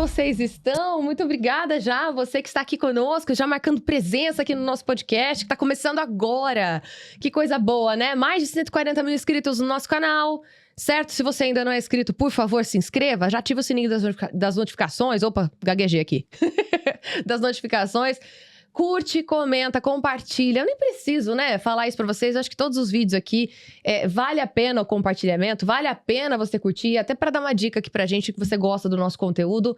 vocês estão? Muito obrigada já, você que está aqui conosco, já marcando presença aqui no nosso podcast, que está começando agora. Que coisa boa, né? Mais de 140 mil inscritos no nosso canal, certo? Se você ainda não é inscrito, por favor, se inscreva, já ativa o sininho das notificações. Opa, gaguejei aqui. Das notificações. Curte, comenta, compartilha. Eu nem preciso, né, falar isso pra vocês. Eu acho que todos os vídeos aqui, vale a pena o compartilhamento, vale a pena você curtir, até pra dar uma dica aqui pra gente que você gosta do nosso conteúdo.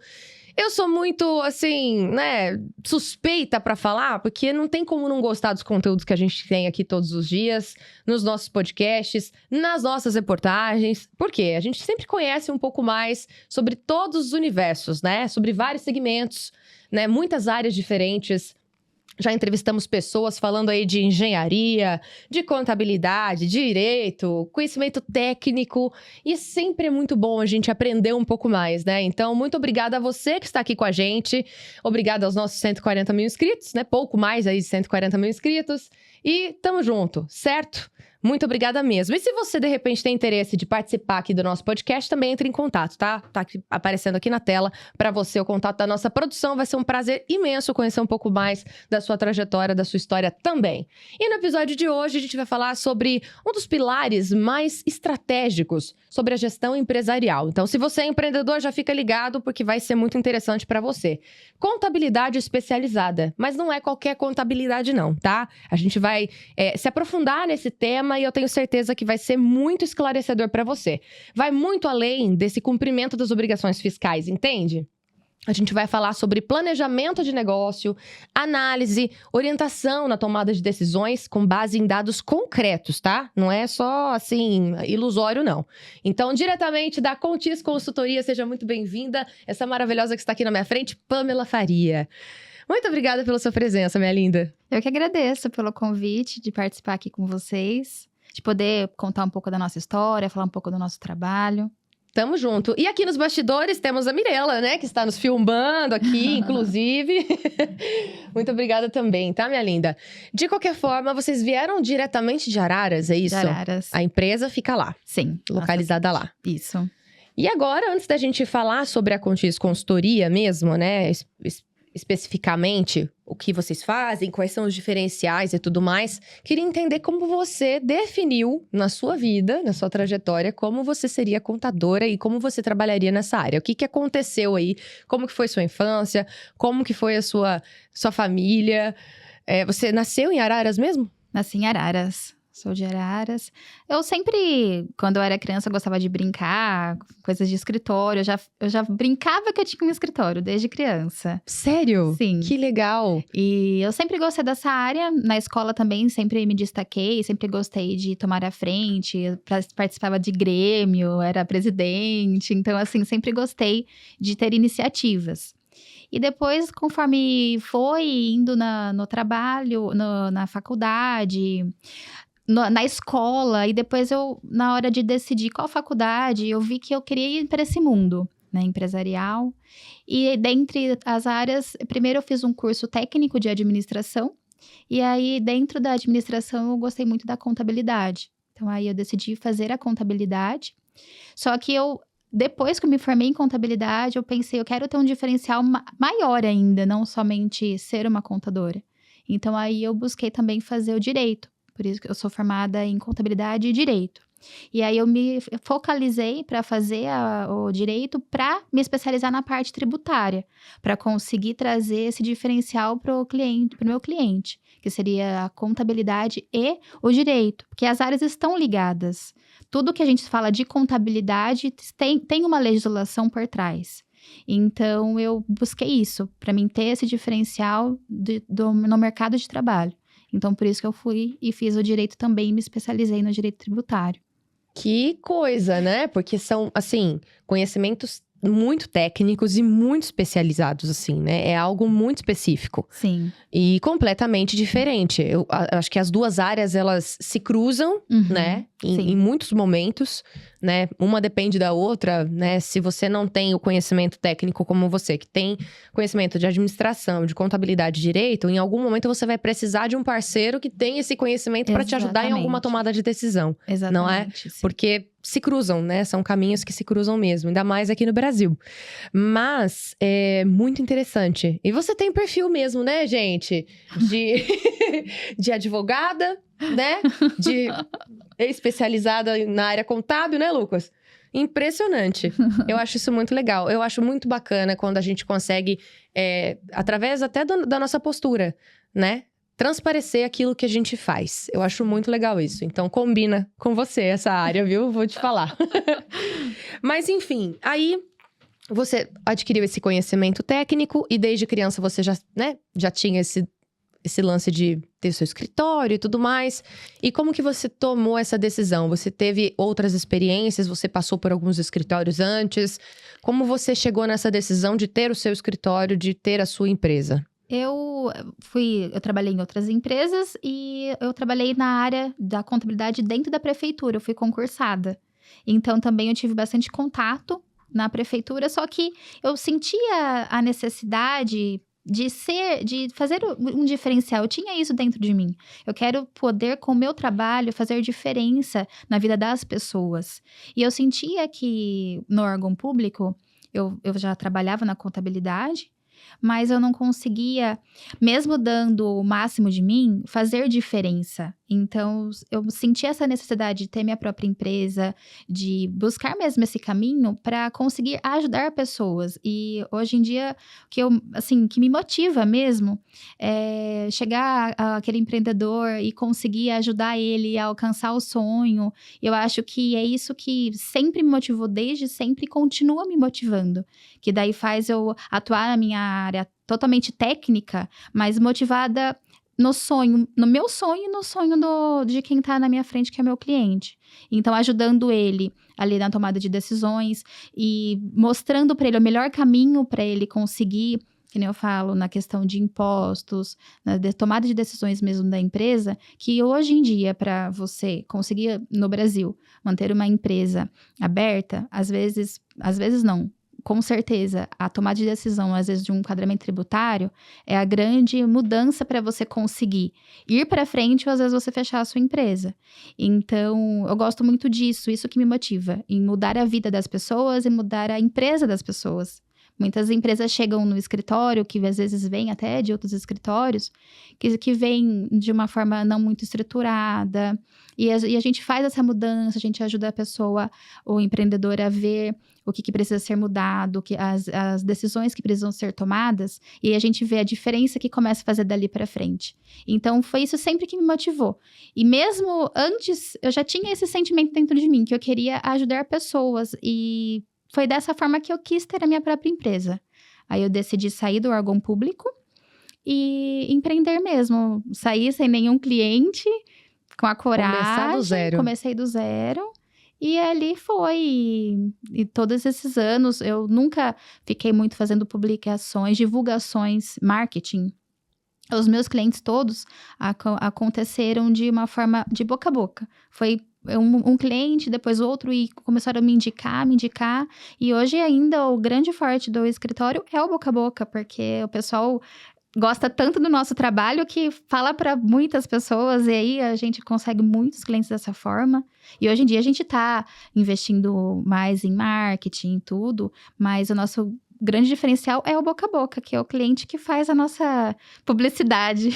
Eu sou muito, assim, né, suspeita pra falar, porque não tem como não gostar dos conteúdos que a gente tem aqui todos os dias, nos nossos podcasts, nas nossas reportagens. Por quê? A gente sempre conhece um pouco mais sobre todos os universos, né, sobre vários segmentos, né, muitas áreas diferentes. Já entrevistamos pessoas falando aí de engenharia, de contabilidade, direito, conhecimento técnico. E sempre é muito bom a gente aprender um pouco mais, né? Então, muito obrigada a você que está aqui com a gente. Obrigada aos nossos 140 mil inscritos, né? Pouco mais aí de 140 mil inscritos. E tamo junto, certo? Muito obrigada mesmo. E se você, de repente, tem interesse de participar aqui do nosso podcast, também entre em contato, tá? Tá aparecendo aqui na tela para você o contato da nossa produção. Vai ser um prazer imenso conhecer um pouco mais da sua trajetória, da sua história também. E no episódio de hoje, a gente vai falar sobre um dos pilares mais estratégicos sobre a gestão empresarial. Então, se você é empreendedor, já fica ligado, porque vai ser muito interessante para você. Contabilidade especializada, mas não é qualquer contabilidade não, tá? A gente vai se aprofundar nesse tema e eu tenho certeza que vai ser muito esclarecedor para você. Vai muito além desse cumprimento das obrigações fiscais, entende? A gente vai falar sobre planejamento de negócio, análise, orientação na tomada de decisões com base em dados concretos, tá? Não é só, assim, ilusório, não. Então, diretamente da Contis Consultoria, seja muito bem-vinda. Essa maravilhosa que está aqui na minha frente, Pamela Faria. Muito obrigada pela sua presença, minha linda. Eu que agradeço pelo convite de participar aqui com vocês, de poder contar um pouco da nossa história, falar um pouco do nosso trabalho. Tamo junto. E aqui nos bastidores temos a Mirella, né? Que está nos filmando aqui, inclusive. Muito obrigada também, tá, minha linda? De qualquer forma, vocês vieram diretamente de Araras, é isso? De Araras. A empresa fica lá. Sim. Localizada lá. Isso. E agora, antes da gente falar sobre a Contis Consultoria mesmo, né? Especificamente, o que vocês fazem, quais são os diferenciais e tudo mais. Queria entender como você definiu na sua vida, na sua trajetória, como você seria contadora e como você trabalharia nessa área. O que aconteceu aí? Como que foi sua infância? Como que foi a sua família? Você nasceu em Araras mesmo? Nasci em Araras. Sou de Araras. Eu sempre, quando eu era criança, gostava de brincar, coisas de escritório. Eu já brincava que eu tinha um escritório desde criança. Sério? Sim. Que legal. E eu sempre gostei dessa área. Na escola também sempre me destaquei, sempre gostei de tomar a frente. Participava de grêmio, era presidente. Então, assim, sempre gostei de ter iniciativas. E depois, conforme foi indo no trabalho, na faculdade, na escola, e depois na hora de decidir qual faculdade, eu vi que eu queria ir para esse mundo, né, empresarial. E dentre as áreas, primeiro eu fiz um curso técnico de administração, e aí dentro da administração eu gostei muito da contabilidade. Então aí eu decidi fazer a contabilidade, só que depois que eu me formei em contabilidade, eu pensei, eu quero ter um diferencial maior ainda, não somente ser uma contadora. Então aí eu busquei também fazer o direito. Por isso que eu sou formada em contabilidade e direito. E aí eu me focalizei para fazer o direito para me especializar na parte tributária, para conseguir trazer esse diferencial para o meu cliente, que seria a contabilidade e o direito, porque as áreas estão ligadas. Tudo que a gente fala de contabilidade tem uma legislação por trás. Então eu busquei isso, para mim ter esse diferencial no mercado de trabalho. Então, por isso que eu fui e fiz o direito também e me especializei no direito tributário. Que coisa, né? Porque são, assim, conhecimentos muito técnicos e muito especializados, assim, né? É algo muito específico. Sim. E completamente diferente. Eu acho que as duas áreas, elas se cruzam, né? Em muitos momentos, né? Uma depende da outra, né? Se você não tem o conhecimento técnico como você, que tem conhecimento de administração, de contabilidade e direito, em algum momento você vai precisar de um parceiro que tem esse conhecimento para te ajudar em alguma tomada de decisão. Exatamente. Não é? Sim. Porque se cruzam, né? São caminhos que se cruzam mesmo, ainda mais aqui no Brasil. Mas é muito interessante. E você tem perfil mesmo, né, gente? De advogada, né? De especializada na área contábil, né, Lucas? Impressionante. Eu acho isso muito legal. Eu acho muito bacana quando a gente consegue, através até da nossa postura, né? Transparecer aquilo que a gente faz. Eu acho muito legal isso. Então, combina com você essa área, viu? Vou te falar. Mas, enfim, aí você adquiriu esse conhecimento técnico e desde criança você já tinha esse lance de ter seu escritório e tudo mais. E como que você tomou essa decisão? Você teve outras experiências? Você passou por alguns escritórios antes? Como você chegou nessa decisão de ter o seu escritório, de ter a sua empresa? Eu trabalhei em outras empresas e eu trabalhei na área da contabilidade dentro da prefeitura, eu fui concursada. Então, também eu tive bastante contato na prefeitura, só que eu sentia a necessidade de fazer um diferencial. Eu tinha isso dentro de mim. Eu quero poder, com o meu trabalho, fazer diferença na vida das pessoas. E eu sentia que no órgão público, eu já trabalhava na contabilidade, mas eu não conseguia, mesmo dando o máximo de mim, fazer diferença. Então, eu senti essa necessidade de ter minha própria empresa, de buscar mesmo esse caminho para conseguir ajudar pessoas. E hoje em dia, que me motiva mesmo é chegar àquele empreendedor e conseguir ajudar ele a alcançar o sonho. Eu acho que é isso que sempre me motivou desde sempre e continua me motivando. Que daí faz eu atuar na minha área totalmente técnica, mas motivada no sonho, no meu sonho e no sonho de quem tá na minha frente, que é meu cliente. Então, ajudando ele ali na tomada de decisões e mostrando para ele o melhor caminho para ele conseguir, que nem eu falo, na questão de impostos, na tomada de decisões mesmo da empresa, que hoje em dia, para você conseguir, no Brasil, manter uma empresa aberta, às vezes não. Com certeza, a tomada de decisão, às vezes, de um enquadramento tributário é a grande mudança para você conseguir ir para frente ou, às vezes, você fechar a sua empresa. Então, eu gosto muito disso, isso que me motiva, em mudar a vida das pessoas e mudar a empresa das pessoas. Muitas empresas chegam no escritório, que às vezes vêm até de outros escritórios, que vêm de uma forma não muito estruturada. E a gente faz essa mudança, a gente ajuda a pessoa, o empreendedor, a ver o que precisa ser mudado, as decisões que precisam ser tomadas. E a gente vê a diferença que começa a fazer dali para frente. Então, foi isso sempre que me motivou. E mesmo antes, eu já tinha esse sentimento dentro de mim, que eu queria ajudar pessoas. E foi dessa forma que eu quis ter a minha própria empresa. Aí eu decidi sair do órgão público e empreender mesmo. Sair sem nenhum cliente, com a coragem. Começar do zero. Comecei do zero. E ali foi. E todos esses anos, eu nunca fiquei muito fazendo publicações, divulgações, marketing. Os meus clientes todos aconteceram de uma forma de boca a boca. Foi um cliente, depois outro, e começaram a me indicar. E hoje ainda o grande forte do escritório é o boca a boca, porque o pessoal gosta tanto do nosso trabalho que fala para muitas pessoas, e aí a gente consegue muitos clientes dessa forma. E hoje em dia a gente tá investindo mais em marketing e tudo, mas o nosso grande diferencial é o boca a boca, que é o cliente que faz a nossa publicidade.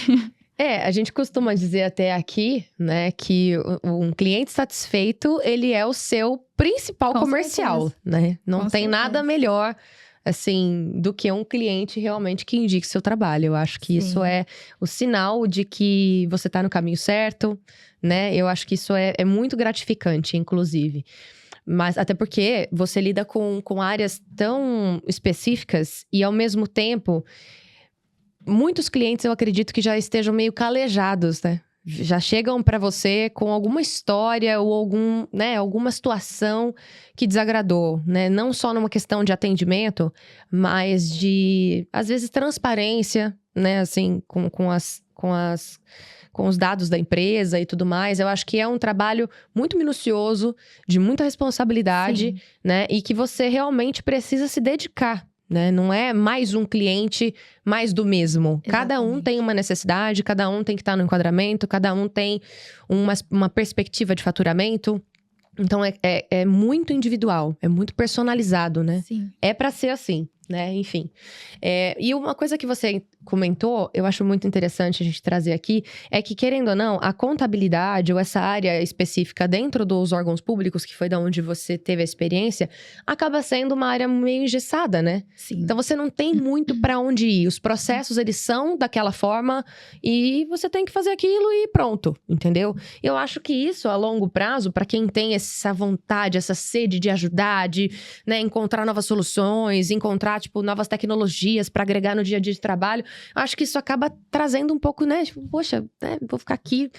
A gente costuma dizer até aqui, né, que um cliente satisfeito, ele é o seu principal comercial, né? Não tem nada melhor, assim, do que um cliente realmente que indique seu trabalho. Eu acho que isso é o sinal de que você tá no caminho certo, né? Eu acho que isso é muito gratificante, inclusive. Mas até porque você lida com áreas tão específicas e, ao mesmo tempo, muitos clientes, eu acredito que já estejam meio calejados, né? Já chegam para você com alguma história ou alguma situação que desagradou, né? Não só numa questão de atendimento, mas de, às vezes, transparência, né? Assim, com os dados da empresa e tudo mais. Eu acho que é um trabalho muito minucioso, de muita responsabilidade, né? E que você realmente precisa se dedicar, né? Não é mais um cliente, mais do mesmo. Exatamente. Cada um tem uma necessidade, cada um tem que estar no enquadramento, cada um tem uma perspectiva de faturamento. Então, é muito individual, é muito personalizado, né? Sim. É pra ser assim, né? Enfim. E uma coisa que você comentou, eu acho muito interessante a gente trazer aqui, é que, querendo ou não, a contabilidade ou essa área específica dentro dos órgãos públicos, que foi da onde você teve a experiência, acaba sendo uma área meio engessada, né? Sim. Então, você não tem muito pra onde ir. Os processos, eles são daquela forma e você tem que fazer aquilo e pronto, entendeu? Eu acho que isso, a longo prazo, pra quem tem essa vontade, essa sede de ajudar, de, né, encontrar novas soluções, encontrar, tipo, novas tecnologias pra agregar no dia a dia de trabalho, eu acho que isso acaba trazendo um pouco, né? Tipo, poxa, né, vou ficar aqui,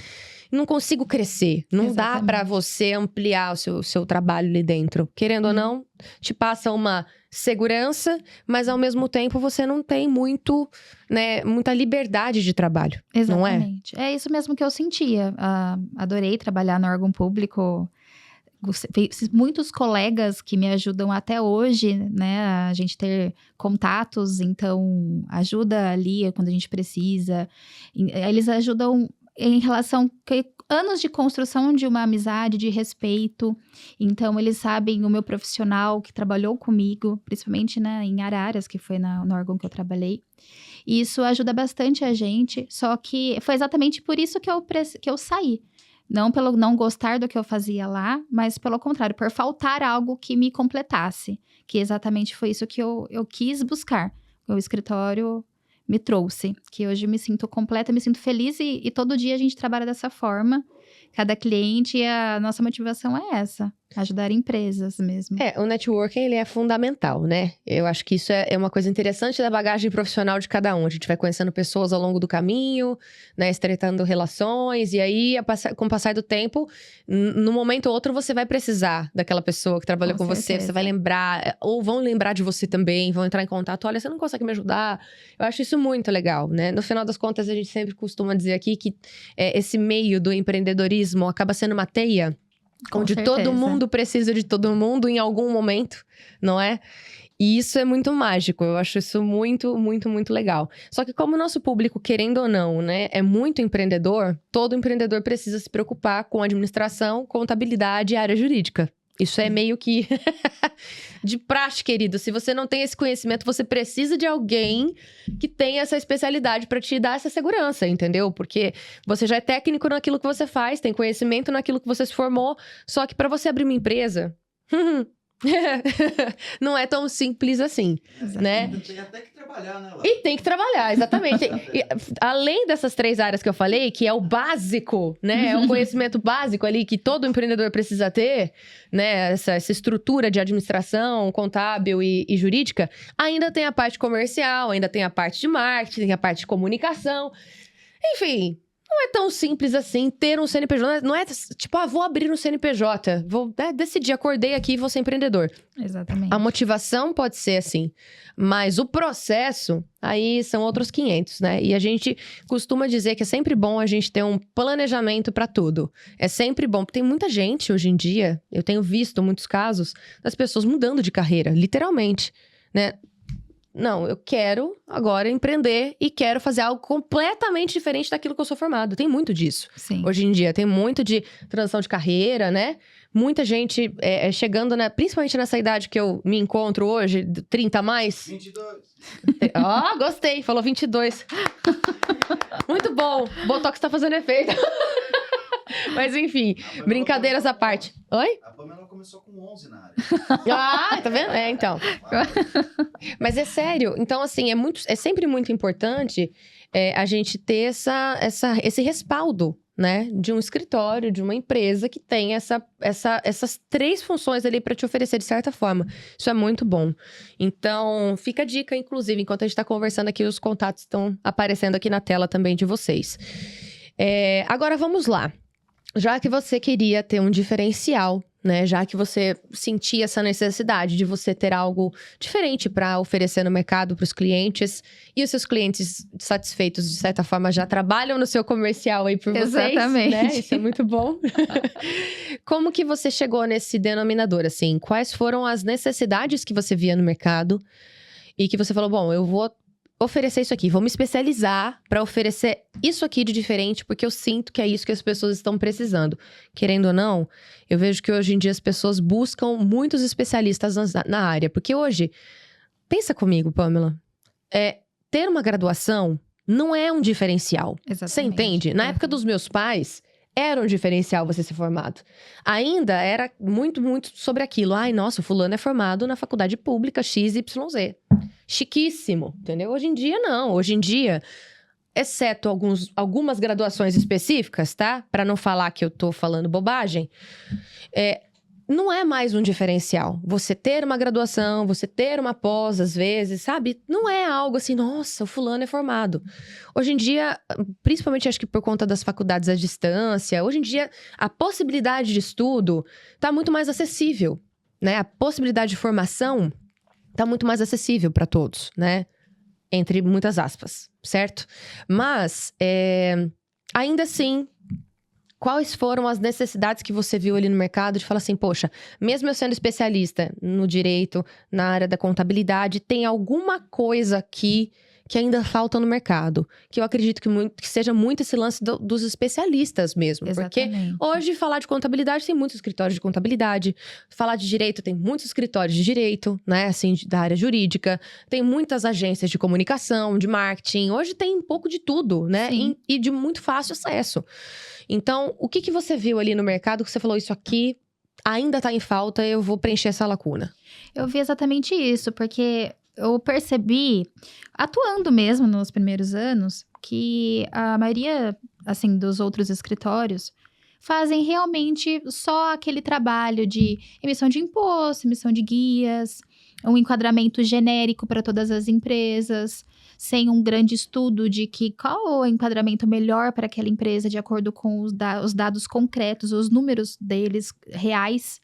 não consigo crescer. Não dá pra você ampliar o seu trabalho ali dentro. Querendo ou não, te passa uma segurança, mas ao mesmo tempo você não tem muito, né, muita liberdade de trabalho. Exatamente. Não é? É isso mesmo que eu sentia. Adorei trabalhar no órgão público. Muitos colegas que me ajudam até hoje, né? A gente ter contatos, então ajuda ali quando a gente precisa. Eles ajudam em relação anos de construção de uma amizade, de respeito. Então, eles sabem o meu profissional que trabalhou comigo, principalmente, né, em Araras, que foi no órgão que eu trabalhei. E isso ajuda bastante a gente, só que foi exatamente por isso que eu saí. Não pelo não gostar do que eu fazia lá, mas pelo contrário, por faltar algo que me completasse. Que exatamente foi isso que eu quis buscar. O escritório me trouxe. Que hoje eu me sinto completa, me sinto feliz e todo dia a gente trabalha dessa forma. Cada cliente, a nossa motivação é essa. Ajudar empresas mesmo. O networking, ele é fundamental, né? Eu acho que isso é uma coisa interessante da bagagem profissional de cada um. A gente vai conhecendo pessoas ao longo do caminho, né? Estreitando relações. E aí, com o passar do tempo, num momento ou outro, você vai precisar daquela pessoa que trabalhou com você. Você vai lembrar, ou vão lembrar de você também, vão entrar em contato. Olha, você não consegue me ajudar? Eu acho isso muito legal, né? No final das contas, a gente sempre costuma dizer aqui que esse meio do empreendedorismo acaba sendo uma teia onde todo mundo precisa de todo mundo em algum momento, não é? E isso é muito mágico, eu acho isso muito, muito, muito legal. Só que como o nosso público, querendo ou não, né, é muito empreendedor, todo empreendedor precisa se preocupar com administração, contabilidade e área jurídica. Isso é meio que de praxe, querido. Se você não tem esse conhecimento, você precisa de alguém que tenha essa especialidade para te dar essa segurança, entendeu? Porque você já é técnico naquilo que você faz, tem conhecimento naquilo que você se formou. Só que para você abrir uma empresa, não é tão simples assim, né? Tem até que trabalhar, né, Laura? E tem que trabalhar, exatamente. E, além dessas 3 áreas que eu falei, que é o básico, né? É o conhecimento básico ali que todo empreendedor precisa ter, né? Essa estrutura de administração, contábil e jurídica. Ainda tem a parte comercial, ainda tem a parte de marketing, tem a parte de comunicação. Enfim, não é tão simples assim ter um CNPJ. Não é tipo, vou abrir um CNPJ. Vou decidir, acordei aqui e vou ser empreendedor. Exatamente. A motivação pode ser assim. Mas o processo, aí são outros 500, né? E a gente costuma dizer que é sempre bom a gente ter um planejamento para tudo. É sempre bom. Porque tem muita gente hoje em dia, eu tenho visto muitos casos, das pessoas mudando de carreira, literalmente, né? Não, eu quero agora empreender e quero fazer algo completamente diferente daquilo que eu sou formado. Tem muito disso. Sim. Hoje em dia, tem muito de transição de carreira, né? Muita gente chegando, né? Principalmente nessa idade que eu me encontro hoje, 30 a mais. 22. Ó, gostei, falou 22. Muito bom. Botox tá fazendo efeito. Mas enfim, brincadeiras à parte. Oi? A Pamela começou com 11 na área. Tá vendo? Então. Mas é sério. Então, assim, é sempre muito importante a gente ter esse respaldo, né? De um escritório, de uma empresa que tem essas 3 funções ali para te oferecer de certa forma. Isso é muito bom. Então, fica a dica, inclusive, enquanto a gente tá conversando aqui, os contatos estão aparecendo aqui na tela também de vocês. Agora, vamos lá. Já que você queria ter um diferencial, né? Já que você sentia essa necessidade de você ter algo diferente para oferecer no mercado para os clientes, e os seus clientes satisfeitos, de certa forma, já trabalham no seu comercial aí por vocês. Exatamente. Né? Isso é muito bom. Como que você chegou nesse denominador, assim? Quais foram as necessidades que você via no mercado e que você falou, bom, eu vou oferecer isso aqui, vou me especializar pra oferecer isso aqui de diferente, porque eu sinto que é isso que as pessoas estão precisando. Querendo ou não, eu vejo que hoje em dia as pessoas buscam muitos especialistas na área. Porque hoje, pensa comigo, Pamela, ter uma graduação não é um diferencial. Exatamente. Você entende? Na época dos meus pais, era um diferencial você ser formado. Ainda era muito, muito sobre aquilo. Ai, nossa, o fulano é formado na faculdade pública XYZ. Chiquíssimo, entendeu? Hoje em dia, não. Hoje em dia, exceto algumas graduações específicas, tá? Pra não falar que eu tô falando bobagem, não é mais um diferencial. Você ter uma graduação, você ter uma pós, às vezes, sabe? Não é algo assim, nossa, o fulano é formado. Hoje em dia, principalmente acho que por conta das faculdades à distância, hoje em dia a possibilidade de estudo tá muito mais acessível, né? A possibilidade de formação tá muito mais acessível para todos, né? Entre muitas aspas, certo? Mas, ainda assim, quais foram as necessidades que você viu ali no mercado de falar assim, poxa, mesmo eu sendo especialista no direito, na área da contabilidade, tem alguma coisa aqui que ainda falta no mercado? Que eu acredito que seja muito esse lance dos especialistas mesmo. Exatamente. Porque hoje, falar de contabilidade, tem muitos escritórios de contabilidade. Falar de direito, tem muitos escritórios de direito, né? Assim, da área jurídica. Tem muitas agências de comunicação, de marketing. Hoje tem um pouco de tudo, né? E de muito fácil acesso. Então, o que você viu ali no mercado que você falou, isso aqui ainda tá em falta, eu vou preencher essa lacuna? Eu vi exatamente isso, porque eu percebi, atuando mesmo nos primeiros anos, que a maioria, assim, dos outros escritórios fazem realmente só aquele trabalho de emissão de imposto, emissão de guias, um enquadramento genérico para todas as empresas, sem um grande estudo de qual é o enquadramento melhor para aquela empresa de acordo com os dados concretos, os números deles reais.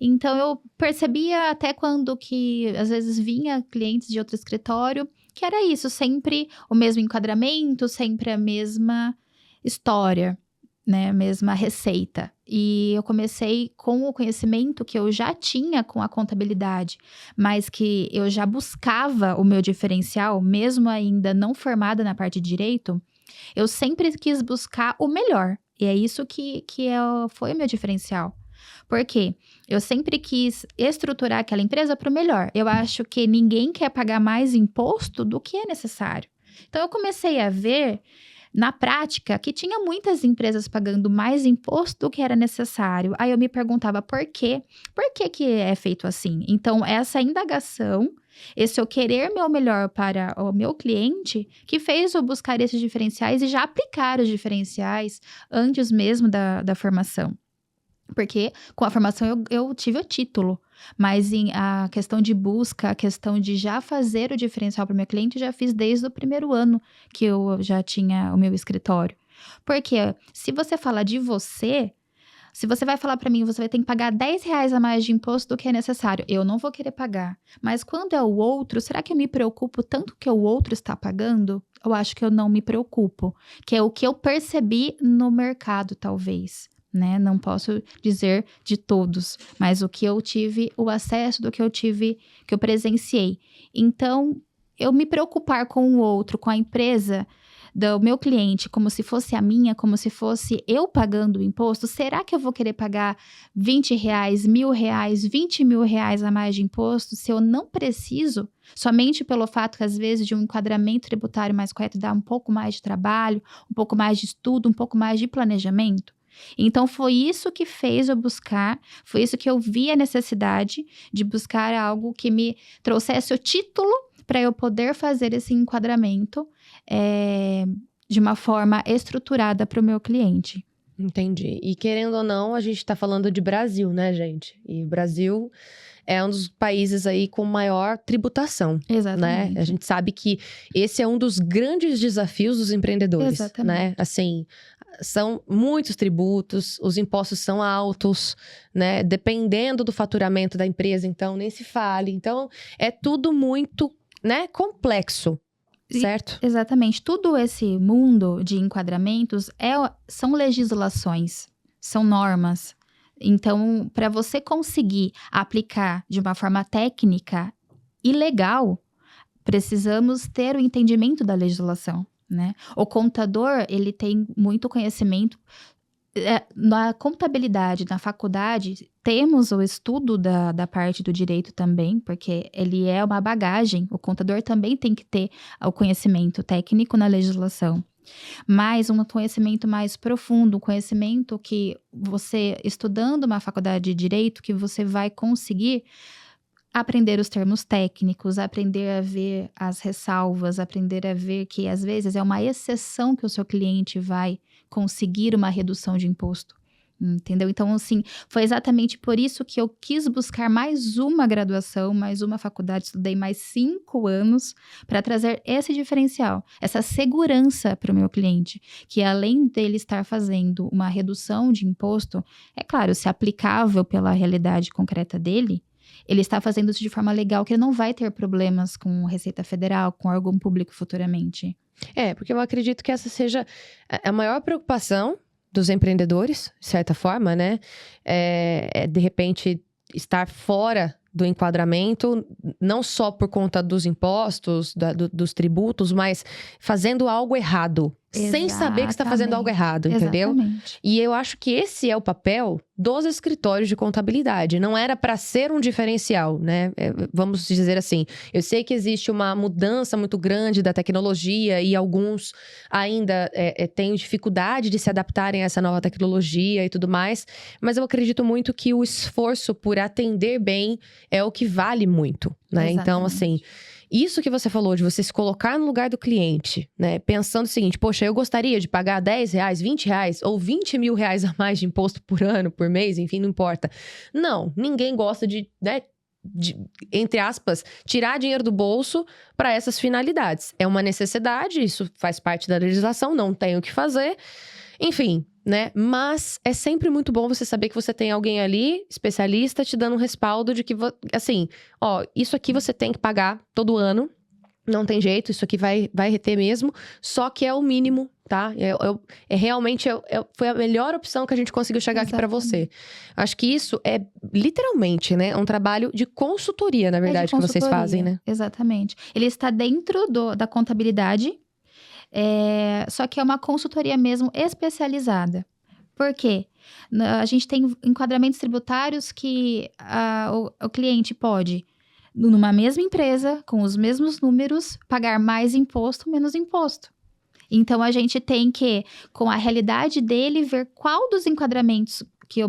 Então, eu percebia até quando que, às vezes, vinha clientes de outro escritório, que era isso, sempre o mesmo enquadramento, sempre a mesma história, né? A mesma receita. E eu comecei com o conhecimento que eu já tinha com a contabilidade, mas que eu já buscava o meu diferencial, mesmo ainda não formada na parte de direito, eu sempre quis buscar o melhor. E é isso que foi o meu diferencial. Por quê? Eu sempre quis estruturar aquela empresa para o melhor. Eu acho que ninguém quer pagar mais imposto do que é necessário. Então, eu comecei a ver, na prática, que tinha muitas empresas pagando mais imposto do que era necessário. Aí eu me perguntava por quê? Por que é feito assim? Então, essa indagação, esse eu querer meu melhor para o meu cliente, que fez eu buscar esses diferenciais e já aplicar os diferenciais antes mesmo da formação. Porque com a formação eu tive o título, mas a questão de busca, a questão de já fazer o diferencial para o meu cliente, eu já fiz desde o primeiro ano que eu já tinha o meu escritório. Porque se você falar de você, se você vai falar para mim, você vai ter que pagar R$10 a mais de imposto do que é necessário. Eu não vou querer pagar. Mas quando é o outro, será que eu me preocupo tanto que o outro está pagando? Eu acho que eu não me preocupo. Que é o que eu percebi no mercado, talvez. Né? Não posso dizer de todos, mas o que eu tive, o acesso do que eu tive, que eu presenciei. Então, eu me preocupar com o outro, com a empresa do meu cliente, como se fosse a minha, como se fosse eu pagando o imposto, será que eu vou querer pagar R$20, R$1.000, R$20.000 a mais de imposto se eu não preciso? Somente pelo fato que, às vezes, de um enquadramento tributário mais correto dá um pouco mais de trabalho, um pouco mais de estudo, um pouco mais de planejamento? Então, foi isso que fez eu buscar, foi isso que eu vi a necessidade de buscar algo que me trouxesse o título para eu poder fazer esse enquadramento de uma forma estruturada para o meu cliente. Entendi. E querendo ou não, a gente tá falando de Brasil, né, gente? E o Brasil é um dos países aí com maior tributação, Exatamente. né? A gente sabe que esse é um dos grandes desafios dos empreendedores, Exatamente. né? Assim, são muitos tributos, os impostos são altos, né? Dependendo do faturamento da empresa, então, nem se fale. Então, é tudo muito, né, complexo, certo? Exatamente. Tudo esse mundo de enquadramentos são legislações, são normas. Então, para você conseguir aplicar de uma forma técnica e legal, precisamos ter o entendimento da legislação, né? O contador, ele tem muito conhecimento. Na contabilidade, na faculdade, temos o estudo da parte do direito também, porque ele é uma bagagem. O contador também tem que ter o conhecimento técnico na legislação. Mas um conhecimento mais profundo, um conhecimento que você, estudando uma faculdade de direito, que você vai conseguir aprender os termos técnicos, aprender a ver as ressalvas, aprender a ver que às vezes é uma exceção que o seu cliente vai conseguir uma redução de imposto. Entendeu? Então, assim, foi exatamente por isso que eu quis buscar mais uma graduação, mais uma faculdade, estudei mais 5 anos para trazer esse diferencial, essa segurança para o meu cliente, que além dele estar fazendo uma redução de imposto, é claro, se aplicável pela realidade concreta dele, ele está fazendo isso de forma legal, que ele não vai ter problemas com Receita Federal, com órgão público futuramente. Porque eu acredito que essa seja a maior preocupação dos empreendedores, de certa forma, né? De repente, estar fora do enquadramento, não só por conta dos impostos, dos tributos, mas fazendo algo errado. Sem saber que está fazendo algo errado, entendeu? Exatamente. E eu acho que esse é o papel dos escritórios de contabilidade. Não era para ser um diferencial, né? Vamos dizer assim. Eu sei que existe uma mudança muito grande da tecnologia e alguns ainda têm dificuldade de se adaptarem a essa nova tecnologia e tudo mais. Mas eu acredito muito que o esforço por atender bem é o que vale muito, né? Exatamente. Então, assim, isso que você falou de você se colocar no lugar do cliente, né? Pensando o seguinte, poxa, eu gostaria de pagar R$10, R$20 ou R$20 mil a mais de imposto por ano, por mês, enfim, não importa. Não, ninguém gosta de, né, entre aspas, tirar dinheiro do bolso para essas finalidades. É uma necessidade, isso faz parte da legislação, não tem o que fazer. Enfim, né? Mas é sempre muito bom você saber que você tem alguém ali, especialista, te dando um respaldo de que, assim, ó, isso aqui você tem que pagar todo ano. Não tem jeito, isso aqui vai reter mesmo. Só que é o mínimo, tá? Realmente foi a melhor opção que a gente conseguiu chegar aqui pra você. Acho que isso é literalmente, né? Um trabalho de consultoria, na verdade, que vocês fazem, né? Exatamente. Ele está dentro da contabilidade. Só que é uma consultoria mesmo especializada. Por quê? A gente tem enquadramentos tributários que o cliente pode, numa mesma empresa, com os mesmos números, pagar mais imposto, menos imposto. Então, a gente tem que, com a realidade dele, ver qual dos enquadramentos que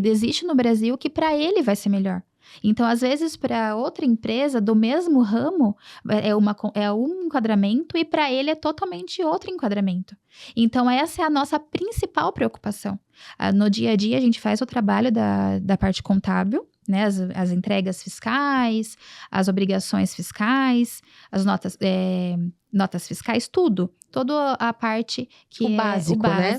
existe no Brasil, que para ele vai ser melhor. Então, às vezes, para outra empresa do mesmo ramo, é um enquadramento e para ele é totalmente outro enquadramento. Então, essa é a nossa principal preocupação. No dia a dia, a gente faz o trabalho da parte contábil, né? As entregas fiscais, as obrigações fiscais, as notas fiscais, tudo. Toda a parte que o básico, né?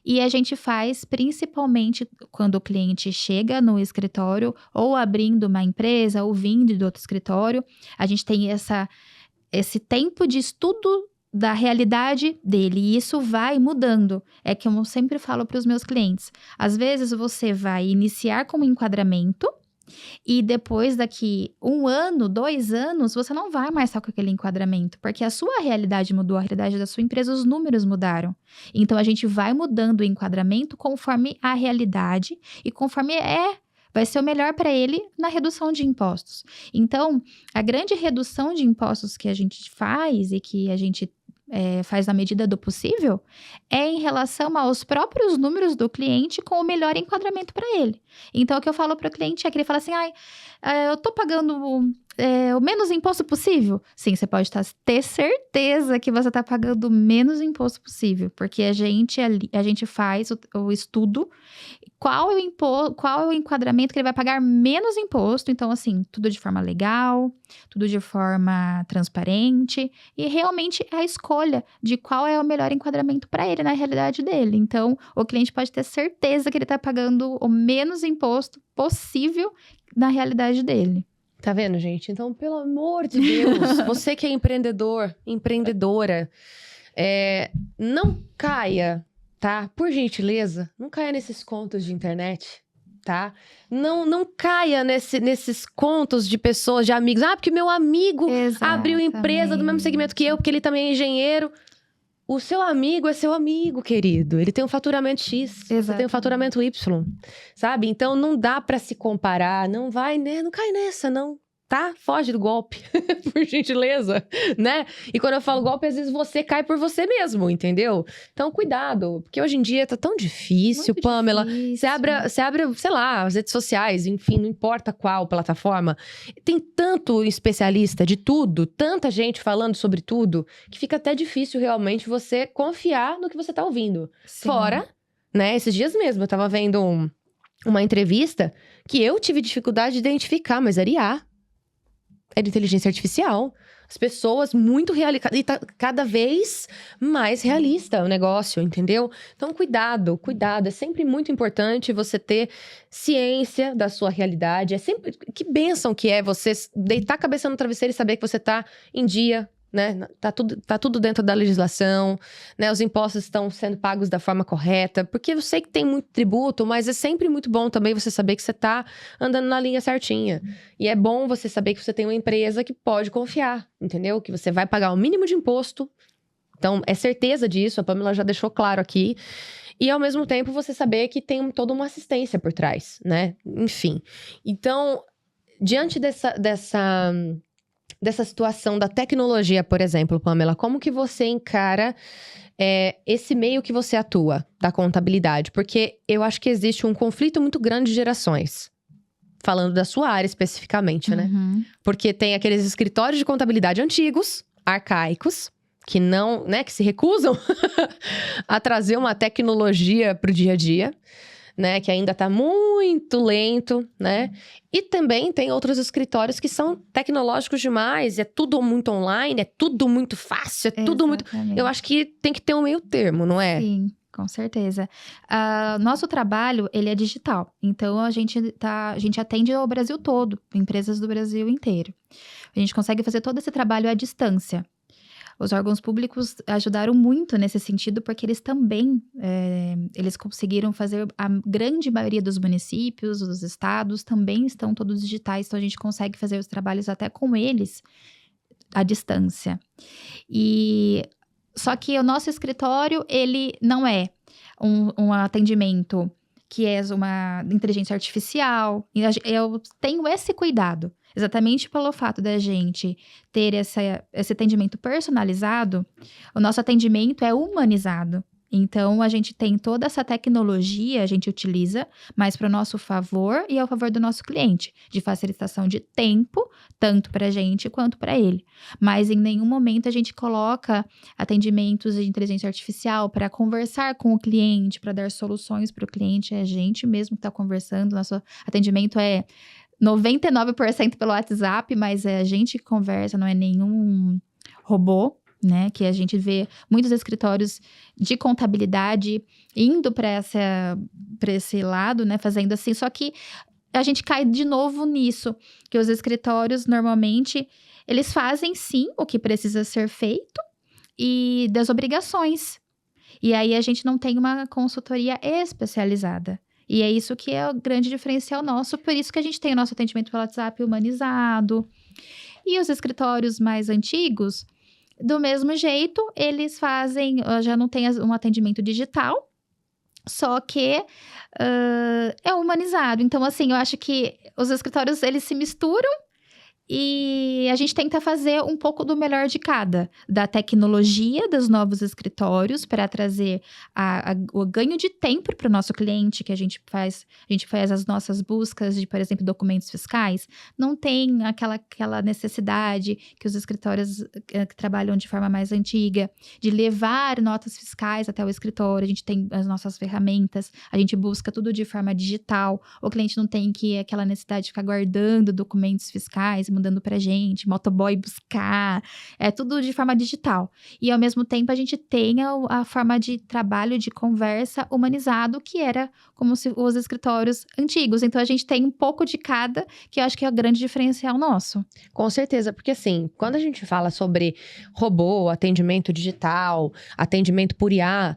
E a gente faz principalmente quando o cliente chega no escritório, ou abrindo uma empresa, ou vindo de outro escritório. A gente tem esse tempo de estudo da realidade dele, e isso vai mudando. É que eu sempre falo para os meus clientes. Às vezes você vai iniciar com um enquadramento, e depois daqui 1 ano, 2 anos, você não vai mais estar com aquele enquadramento, porque a sua realidade mudou, a realidade da sua empresa, os números mudaram. Então, a gente vai mudando o enquadramento conforme a realidade e conforme vai ser o melhor para ele na redução de impostos. Então, a grande redução de impostos que a gente faz e que a gente faz na medida do possível, é em relação aos próprios números do cliente com o melhor enquadramento para ele. Então, o que eu falo para o cliente é que ele fala assim, eu tô pagando o menos imposto possível. Sim, você pode ter certeza que você está pagando o menos imposto possível, porque a gente faz o estudo, qual é o enquadramento que ele vai pagar menos imposto. Então, assim, tudo de forma legal, tudo de forma transparente, e realmente a escolha de qual é o melhor enquadramento para ele na realidade dele. Então, o cliente pode ter certeza que ele está pagando o menos imposto possível na realidade dele. Tá vendo, gente? Então, pelo amor de Deus, você que é empreendedor, empreendedora, não caia, tá? Por gentileza, não caia nesses contos de internet, tá? Não caia nesses contos de pessoas, de amigos. Ah, porque meu amigo abriu empresa do mesmo segmento que eu, porque ele também é engenheiro. O seu amigo é seu amigo, querido. Ele tem um faturamento X, você tem um faturamento Y, sabe? Então, não dá pra se comparar, não vai, né? Não cai nessa, não. Tá? Foge do golpe, por gentileza, né? E quando eu falo golpe, às vezes você cai por você mesmo, entendeu? Então, cuidado, porque hoje em dia tá tão difícil, Muito Pamela. difícil. Você abre, sei lá, as redes sociais, enfim, não importa qual plataforma. Tem tanto especialista de tudo, tanta gente falando sobre tudo, que fica até difícil realmente você confiar no que você tá ouvindo. Sim. Fora, né? Esses dias mesmo, eu tava vendo uma entrevista que eu tive dificuldade de identificar, mas era IA. Era inteligência artificial. As pessoas muito realistas. E tá cada vez mais realista o negócio, entendeu? Então, cuidado. É sempre muito importante você ter ciência da sua realidade. É sempre... Que bênção que é você deitar a cabeça no travesseiro e saber que você tá em dia, né? Tá tudo dentro da legislação, né? Os impostos estão sendo pagos da forma correta. Porque eu sei que tem muito tributo, mas é sempre muito bom também você saber que você tá andando na linha certinha. E é bom você saber que você tem uma empresa que pode confiar, entendeu? Que você vai pagar o mínimo de imposto. Então, é certeza disso, a Pamela já deixou claro aqui. E, ao mesmo tempo, você saber que tem toda uma assistência por trás, né? Enfim. Então, diante dessa situação da tecnologia, por exemplo, Pamela, como que você encara esse meio que você atua, da contabilidade? Porque eu acho que existe um conflito muito grande de gerações. Falando da sua área especificamente, né? Porque tem aqueles escritórios de contabilidade antigos, arcaicos, que não, né, que se recusam a trazer uma tecnologia para o dia a dia, né, que ainda está muito lento, né? E também tem outros escritórios que são tecnológicos demais, é tudo muito online, é tudo muito fácil, é tudo muito... Eu acho que tem que ter um meio termo, não é? Sim, com certeza. Nosso trabalho, ele é digital. Então, a gente atende o Brasil todo, empresas do Brasil inteiro. A gente consegue fazer todo esse trabalho à distância. Os órgãos públicos ajudaram muito nesse sentido, porque eles também, eles conseguiram fazer, a grande maioria dos municípios, dos estados, também estão todos digitais, então a gente consegue fazer os trabalhos até com eles à distância. Só que o nosso escritório, ele não é um atendimento que é uma inteligência artificial. Eu tenho esse cuidado. Exatamente pelo fato da gente ter esse atendimento personalizado, o nosso atendimento é humanizado. Então, a gente tem toda essa tecnologia, a gente utiliza, mas para o nosso favor e ao favor do nosso cliente, de facilitação de tempo, tanto para a gente quanto para ele. Mas em nenhum momento a gente coloca atendimentos de inteligência artificial para conversar com o cliente, para dar soluções para o cliente. É a gente mesmo que está conversando, nosso atendimento é 99% pelo WhatsApp, mas é a gente que conversa, não é nenhum robô, né? Que a gente vê muitos escritórios de contabilidade indo para esse lado, né? Fazendo assim, só que a gente cai de novo nisso, que os escritórios, normalmente, eles fazem sim o que precisa ser feito e das obrigações. E aí a gente não tem uma consultoria especializada. E é isso que é o grande diferencial nosso, por isso que a gente tem o nosso atendimento pelo WhatsApp humanizado. E os escritórios mais antigos, do mesmo jeito, eles fazem, já não tem um atendimento digital, só que é humanizado. Então, assim, eu acho que os escritórios, eles se misturam e a gente tenta fazer um pouco do melhor de cada, da tecnologia dos novos escritórios para trazer o ganho de tempo para o nosso cliente, que a gente faz as nossas buscas de, por exemplo, documentos fiscais. Não tem aquela necessidade que os escritórios que trabalham de forma mais antiga, de levar notas fiscais até o escritório. A gente tem as nossas ferramentas, a gente busca tudo de forma digital. O cliente não tem aquela necessidade de ficar guardando documentos fiscais, mandando pra gente, motoboy buscar, é tudo de forma digital. E ao mesmo tempo a gente tem a forma de trabalho, de conversa humanizado, que era como se os escritórios antigos. Então a gente tem um pouco de cada, que eu acho que é o grande diferencial nosso. Com certeza, porque assim, quando a gente fala sobre robô, atendimento digital, atendimento por IA,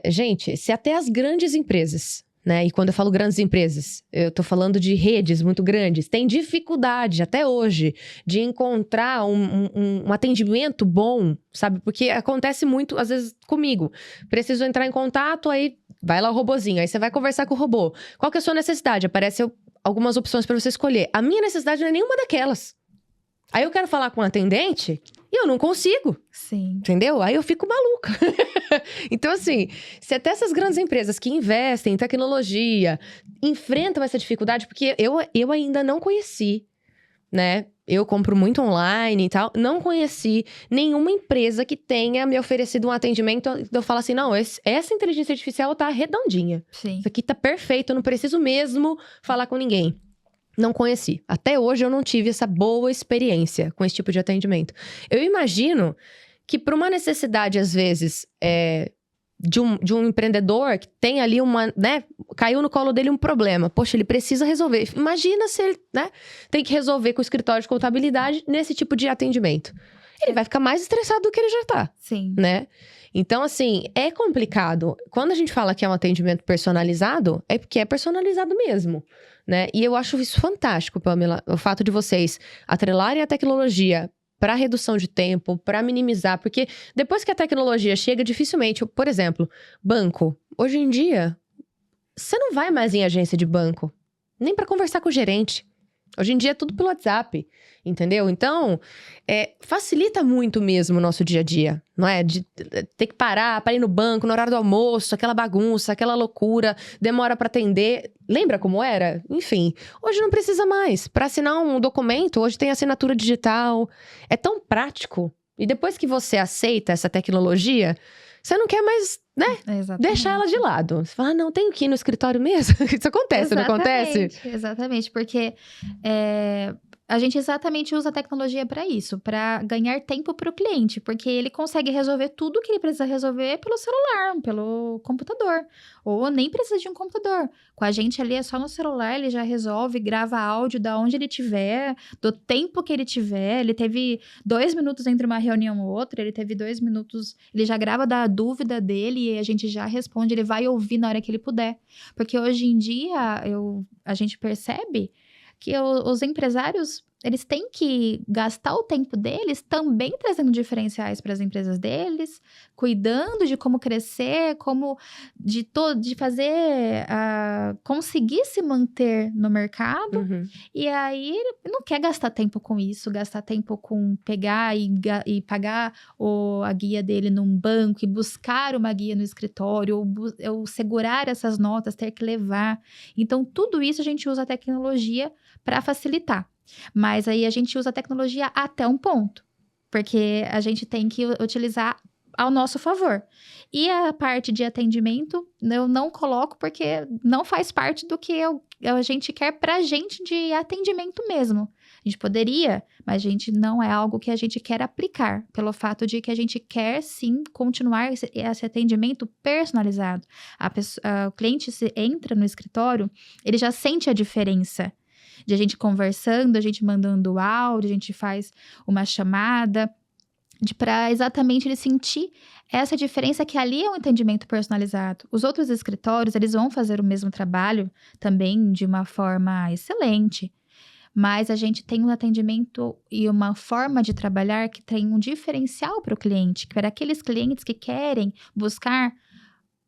gente, se até as grandes empresas né? E quando eu falo grandes empresas, eu tô falando de redes muito grandes, tem dificuldade até hoje de encontrar um atendimento bom, sabe? Porque acontece muito, às vezes, comigo. Preciso entrar em contato, aí vai lá o robozinho, aí você vai conversar com o robô. Qual que é a sua necessidade? Aparecem algumas opções para você escolher. A minha necessidade não é nenhuma daquelas. Aí eu quero falar com um atendente e eu não consigo. Sim. Entendeu? Aí eu fico maluca. Então, assim, se até essas grandes empresas que investem em tecnologia enfrentam essa dificuldade, porque eu ainda não conheci, né? Eu compro muito online e tal, não conheci nenhuma empresa que tenha me oferecido um atendimento. Eu falo assim, não, essa inteligência artificial tá redondinha. Sim. Isso aqui tá perfeito, eu não preciso mesmo falar com ninguém. Não conheci. Até hoje eu não tive essa boa experiência com esse tipo de atendimento. Eu imagino que por uma necessidade, às vezes, de um empreendedor que tem ali né? Caiu no colo dele um problema. Poxa, ele precisa resolver. Imagina se ele, né? Tem que resolver com o escritório de contabilidade nesse tipo de atendimento. Ele vai ficar mais estressado do que ele já tá, Sim. né? Então, assim, é complicado. Quando a gente fala que é um atendimento personalizado, é porque é personalizado mesmo, né? E eu acho isso fantástico, Pamela, o fato de vocês atrelarem a tecnologia para redução de tempo, para minimizar, porque depois que a tecnologia chega, dificilmente, por exemplo, banco. Hoje em dia, você não vai mais em agência de banco, nem para conversar com o gerente. Hoje em dia é tudo pelo WhatsApp, entendeu? Então, facilita muito mesmo o nosso dia a dia, não é? De ter que parar para ir no banco no horário do almoço, aquela bagunça, aquela loucura, demora para atender. Lembra como era? Enfim, hoje não precisa mais. Para assinar um documento, hoje tem assinatura digital. É tão prático. E depois que você aceita essa tecnologia, você não quer mais, né? Exatamente. Deixar ela de lado. Você fala, não, tenho que ir no escritório mesmo. Isso acontece, não acontece? Exatamente, porque a gente exatamente usa a tecnologia para isso, para ganhar tempo para o cliente, porque ele consegue resolver tudo que ele precisa resolver pelo celular, pelo computador, ou nem precisa de um computador. Com a gente ali é só no celular, ele já resolve, grava áudio da onde ele tiver, do tempo que ele tiver. Ele teve 2 minutos entre uma reunião ou outra, ele teve 2 minutos, ele já grava da dúvida dele e a gente já responde, ele vai ouvir na hora que ele puder. Porque hoje em dia a gente percebe que os empresários, eles têm que gastar o tempo deles também trazendo diferenciais para as empresas deles, cuidando de como crescer, de fazer, conseguir se manter no mercado. Uhum. E aí, ele não quer gastar tempo com isso, gastar tempo com pegar e pagar a guia dele num banco e buscar uma guia no escritório, ou segurar essas notas, ter que levar. Então, tudo isso a gente usa a tecnologia para facilitar. Mas aí a gente usa a tecnologia até um ponto, porque a gente tem que utilizar ao nosso favor. E a parte de atendimento, eu não coloco porque não faz parte do que a gente quer pra gente de atendimento mesmo. A gente poderia, mas a gente não é algo que a gente quer aplicar, pelo fato de que a gente quer sim continuar esse atendimento personalizado. O cliente entra no escritório, ele já sente a diferença. De a gente conversando, a gente mandando áudio, a gente faz uma chamada, para exatamente ele sentir essa diferença que ali é um atendimento personalizado. Os outros escritórios, eles vão fazer o mesmo trabalho também de uma forma excelente, mas a gente tem um atendimento e uma forma de trabalhar que tem um diferencial para o cliente, para aqueles clientes que querem buscar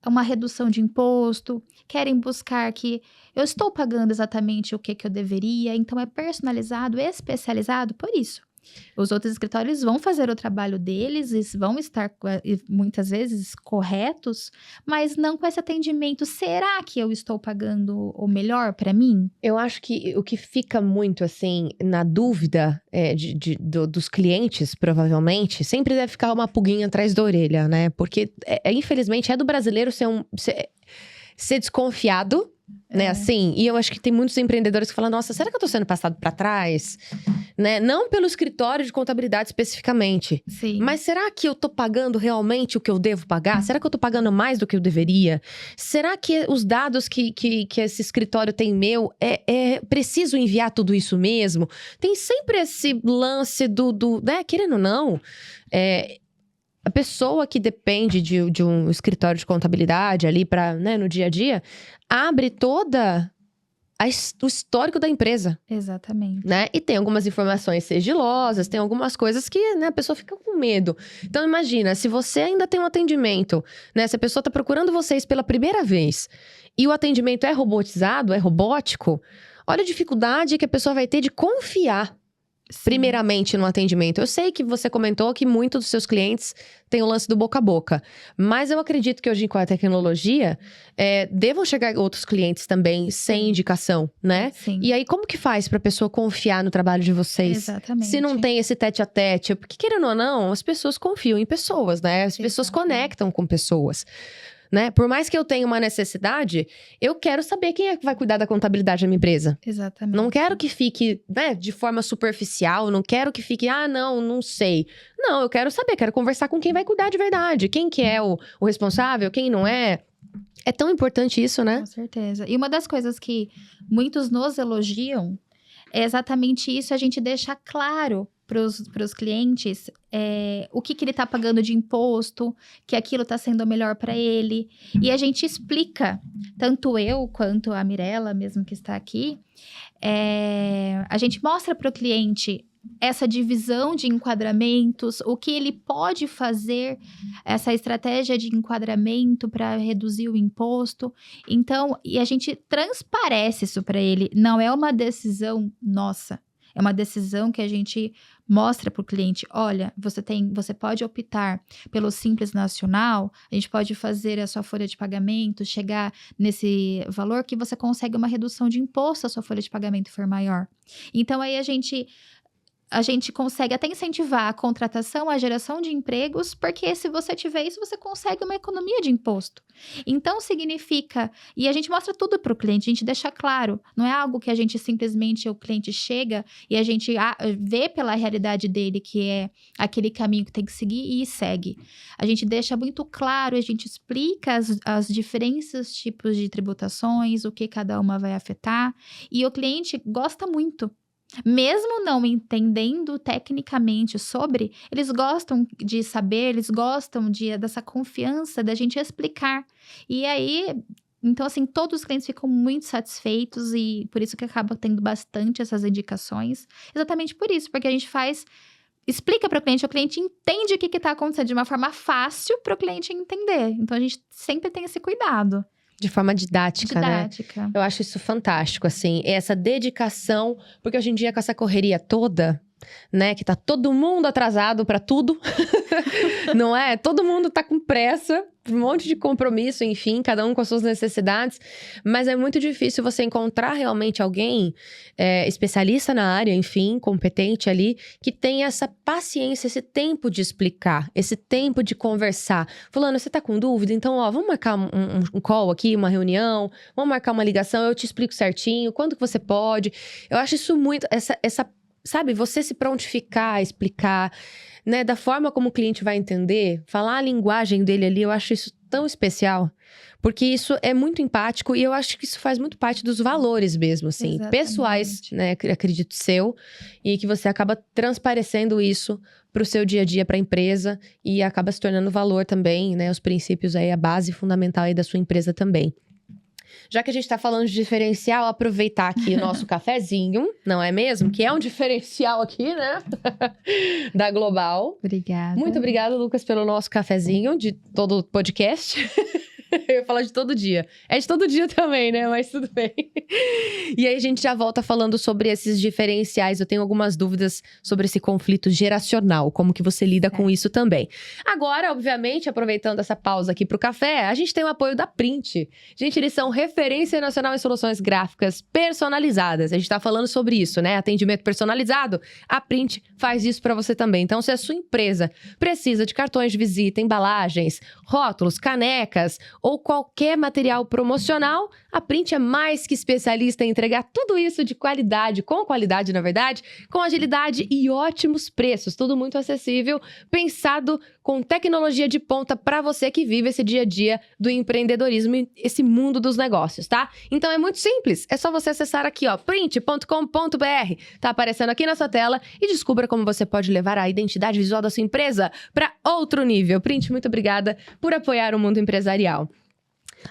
uma redução de imposto, querem buscar que eu estou pagando exatamente o que eu deveria, então é personalizado, especializado por isso. Os outros escritórios vão fazer o trabalho deles, e vão estar muitas vezes corretos, mas não com esse atendimento. Será que eu estou pagando o melhor para mim? Eu acho que o que fica muito, assim, na dúvida dos clientes, provavelmente, sempre deve ficar uma pulguinha atrás da orelha, né? Porque, infelizmente, é do brasileiro ser desconfiado, né? Assim, e eu acho que tem muitos empreendedores que falam, nossa, será que eu tô sendo passado para trás? Né? Não pelo escritório de contabilidade especificamente. Sim. Mas será que eu tô pagando realmente o que eu devo pagar? Será que eu tô pagando mais do que eu deveria? Será que os dados que esse escritório tem meu, preciso enviar tudo isso mesmo? Tem sempre esse lance né? Querendo ou não, a pessoa que depende de um escritório de contabilidade ali para, né, no dia a dia, abre toda o histórico da empresa, Exatamente. né? E tem algumas informações sigilosas, tem algumas coisas que, né, a pessoa fica com medo. Então, imagina, se você ainda tem um atendimento, né? Se a pessoa tá procurando vocês pela primeira vez e o atendimento é robotizado, é robótico, olha a dificuldade que a pessoa vai ter de confiar Sim. primeiramente no atendimento. Eu sei que você comentou que muitos dos seus clientes têm o lance do boca a boca, mas eu acredito que hoje com a tecnologia, devam chegar outros clientes também sem indicação, né? Sim. E aí, como que faz pra pessoa confiar no trabalho de vocês? Exatamente. Se não tem esse tete a tete, porque querendo ou não, as pessoas confiam em pessoas, né? As pessoas Exatamente. conectam com pessoas. Né? Por mais que eu tenha uma necessidade, eu quero saber quem é que vai cuidar da contabilidade da minha empresa. Exatamente. Não quero que fique, né, de forma superficial, não quero que fique, não sei. Não, eu quero saber, quero conversar com quem vai cuidar de verdade. Quem que é o responsável, quem não é. É tão importante isso, né? Com certeza. E uma das coisas que muitos nos elogiam é exatamente isso, a gente deixar claro para os clientes o que ele está pagando de imposto, que aquilo está sendo o melhor para ele. E a gente explica, tanto eu quanto a Mirella, mesmo que está aqui, a gente mostra para o cliente essa divisão de enquadramentos, o que ele pode fazer, essa estratégia de enquadramento para reduzir o imposto. Então, e a gente transparece isso para ele. Não é uma decisão nossa. É uma decisão que a gente mostra para o cliente, olha, você pode optar pelo Simples Nacional, a gente pode fazer a sua folha de pagamento, chegar nesse valor que você consegue uma redução de imposto se a sua folha de pagamento for maior. Então, aí a gente consegue até incentivar a contratação, a geração de empregos, porque se você tiver isso, você consegue uma economia de imposto. Então, significa... E a gente mostra tudo para o cliente, a gente deixa claro. Não é algo que a gente simplesmente, o cliente chega e a gente vê pela realidade dele que é aquele caminho que tem que seguir e segue. A gente deixa muito claro, a gente explica as diferentes tipos de tributações, o que cada uma vai afetar. E o cliente gosta muito. Mesmo não entendendo tecnicamente sobre, eles gostam de saber, eles gostam dessa confiança da gente explicar. E aí, então assim, todos os clientes ficam muito satisfeitos e por isso que acaba tendo bastante essas indicações. Exatamente por isso, porque a gente explica para o cliente entende o que está acontecendo de uma forma fácil para o cliente entender. Então a gente sempre tem esse cuidado. De forma didática, né? Eu acho isso fantástico, assim. Essa dedicação, porque hoje em dia com essa correria toda, né? Que tá todo mundo atrasado pra tudo, não é? Todo mundo tá com pressa, um monte de compromisso, enfim, cada um com as suas necessidades. Mas é muito difícil você encontrar realmente alguém especialista na área, enfim, competente ali, que tenha essa paciência, esse tempo de explicar, esse tempo de conversar. Fulano, você tá com dúvida? Então, vamos marcar um call aqui, uma reunião, vamos marcar uma ligação, eu te explico certinho, quando que você pode. Eu acho isso muito, sabe, você se prontificar, explicar, né, da forma como o cliente vai entender, falar a linguagem dele ali, eu acho isso tão especial, porque isso é muito empático e eu acho que isso faz muito parte dos valores mesmo, assim, Exatamente. pessoais, né, acredito seu, e que você acaba transparecendo isso pro seu dia a dia, pra empresa, e acaba se tornando valor também, né, os princípios aí, a base fundamental aí da sua empresa também. Já que a gente tá falando de diferencial, aproveitar aqui o nosso cafezinho, não é mesmo? Que é um diferencial aqui, né? Da Global. Obrigada. Muito obrigada, Lucas, pelo nosso cafezinho de todo o podcast. Eu ia falar de todo dia. É de todo dia também, né? Mas tudo bem. E aí a gente já volta falando sobre esses diferenciais. Eu tenho algumas dúvidas sobre esse conflito geracional. Como que você lida com isso também. Agora, obviamente, aproveitando essa pausa aqui pro café, a gente tem o apoio da Print. Gente, eles são referência nacional em soluções gráficas personalizadas. A gente tá falando sobre isso, né? Atendimento personalizado. A Print faz isso pra você também. Então, se a sua empresa precisa de cartões de visita, embalagens, rótulos, canecas ou qualquer material promocional, a Print é mais que especialista em entregar tudo isso de qualidade, com qualidade, na verdade, com agilidade e ótimos preços. Tudo muito acessível, pensado com tecnologia de ponta para você que vive esse dia a dia do empreendedorismo e esse mundo dos negócios, tá? Então é muito simples, é só você acessar aqui, ó, print.com.br, tá aparecendo aqui na sua tela e descubra como você pode levar a identidade visual da sua empresa para outro nível. Print, muito obrigada por apoiar o mundo empresarial.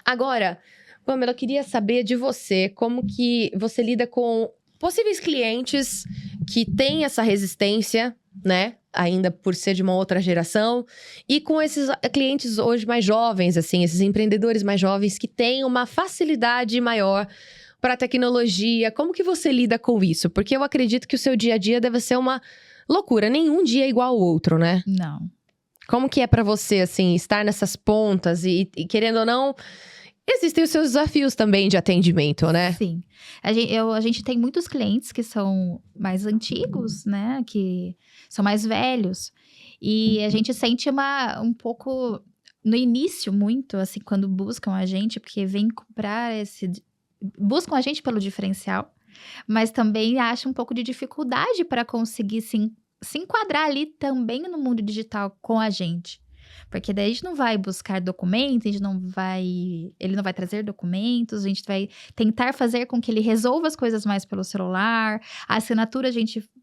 Agora, Pamela, eu queria saber de você como que você lida com possíveis clientes que têm essa resistência, né? Ainda por ser de uma outra geração. E com esses clientes hoje mais jovens, assim, esses empreendedores mais jovens que têm uma facilidade maior para a tecnologia. Como que você lida com isso? Porque eu acredito que o seu dia a dia deve ser uma loucura. Nenhum dia é igual ao outro, né? Não. Como que é para você, assim, estar nessas pontas e querendo ou não, existem os seus desafios também de atendimento, né? Sim. A gente tem muitos clientes que são mais antigos, né? Que são mais velhos. E a gente sente um pouco, no início, muito, assim, quando buscam a gente, porque vem comprar buscam a gente pelo diferencial, mas também acham um pouco de dificuldade para conseguir se enquadrar ali também no mundo digital com a gente. Porque daí a gente não vai buscar documentos, ele não vai trazer documentos, a gente vai tentar fazer com que ele resolva as coisas mais pelo celular, a assinatura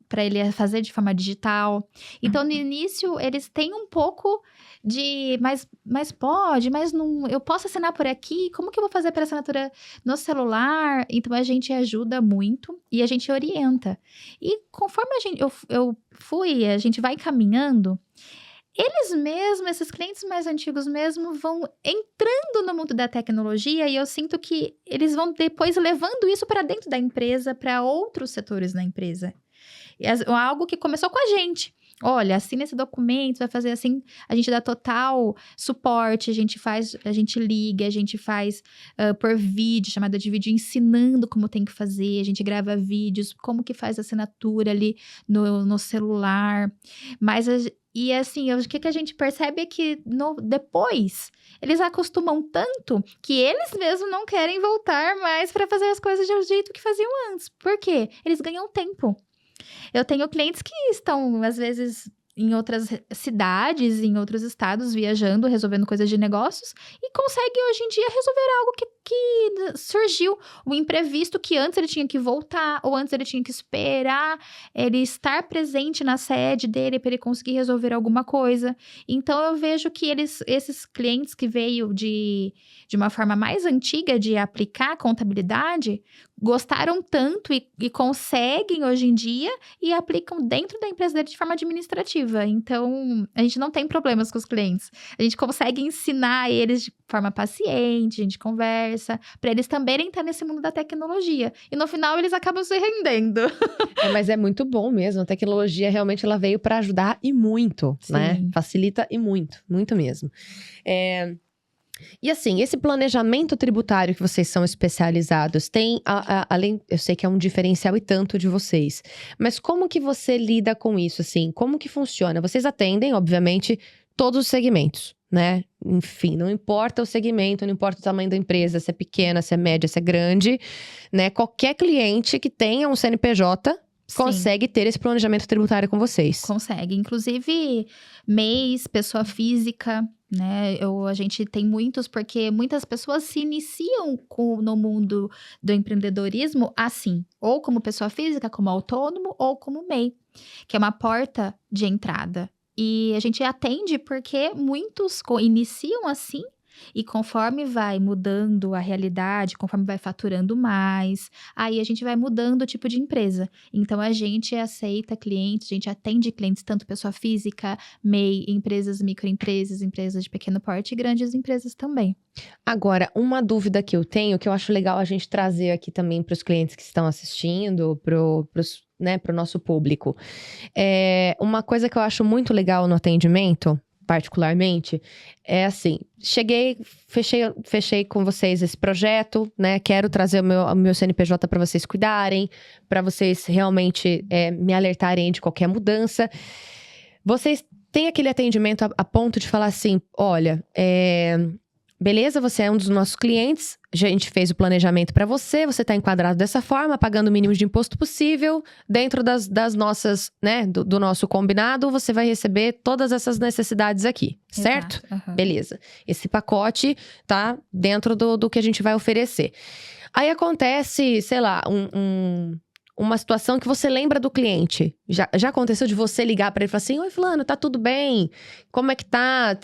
para ele fazer de forma digital. Então, no início, eles têm um pouco de, mas pode, mas não, eu posso assinar por aqui, como que eu vou fazer para assinatura no celular? Então, a gente ajuda muito e a gente orienta. E conforme a gente vai caminhando, eles mesmos, esses clientes mais antigos mesmo, vão entrando no mundo da tecnologia e eu sinto que eles vão depois levando isso para dentro da empresa, para outros setores da empresa. Algo que começou com a gente. Olha, assina esse documento, vai fazer assim, a gente dá total suporte, a gente liga, a gente faz por vídeo, chamada de vídeo, ensinando como tem que fazer, a gente grava vídeos, como que faz a assinatura ali no celular, e assim, o que a gente percebe é que depois eles acostumam tanto que eles mesmos não querem voltar mais para fazer as coisas do jeito que faziam antes. Por quê? Eles ganham tempo. Eu tenho clientes que estão, às vezes, em outras cidades, em outros estados, viajando, resolvendo coisas de negócios, e conseguem hoje em dia resolver algo que surgiu, um imprevisto que antes ele tinha que voltar, ou antes ele tinha que esperar ele estar presente na sede dele para ele conseguir resolver alguma coisa. Então, eu vejo que esses clientes que veio de uma forma mais antiga de aplicar contabilidade, gostaram tanto e conseguem hoje em dia e aplicam dentro da empresa dele de forma administrativa. Então, a gente não tem problemas com os clientes. A gente consegue ensinar eles de forma paciente, a gente conversa, para eles também estar nesse mundo da tecnologia. E no final, eles acabam se rendendo. Mas é muito bom mesmo. A tecnologia realmente ela veio para ajudar e muito, Sim. né? Facilita e muito, muito mesmo. E assim, esse planejamento tributário que vocês são especializados, tem, além, eu sei que é um diferencial e tanto de vocês, mas como que você lida com isso, assim? Como que funciona? Vocês atendem, obviamente, todos os segmentos, né? Enfim, não importa o segmento, não importa o tamanho da empresa, se é pequena, se é média, se é grande, né? Qualquer cliente que tenha um CNPJ consegue ter esse planejamento tributário com vocês. Consegue. Inclusive, MEI, pessoa física, né? A gente tem muitos, porque muitas pessoas se iniciam no mundo do empreendedorismo assim. Ou como pessoa física, como autônomo, ou como MEI. Que é uma porta de entrada. E a gente atende porque muitos iniciam assim. E conforme vai mudando a realidade, conforme vai faturando mais, aí a gente vai mudando o tipo de empresa. Então, a gente aceita clientes, a gente atende clientes, tanto pessoa física, MEI, empresas, microempresas, empresas de pequeno porte e grandes empresas também. Agora, uma dúvida que eu tenho, que eu acho legal a gente trazer aqui também para os clientes que estão assistindo, para o nosso público. Uma coisa que eu acho muito legal no atendimento, particularmente, é assim, fechei com vocês esse projeto, né? Quero trazer o meu CNPJ para vocês cuidarem, para vocês realmente me alertarem de qualquer mudança. Vocês têm aquele atendimento a ponto de falar assim, olha, beleza, você é um dos nossos clientes, a gente fez o planejamento para você está enquadrado dessa forma, pagando o mínimo de imposto possível, dentro das nossas, né, do nosso combinado, você vai receber todas essas necessidades aqui, certo? Exato, aham. Beleza. Esse pacote tá dentro do que a gente vai oferecer. Aí acontece, sei lá, uma situação que você lembra do cliente. Já aconteceu de você ligar para ele e falar assim: oi, fulano, tá tudo bem? Como é que tá?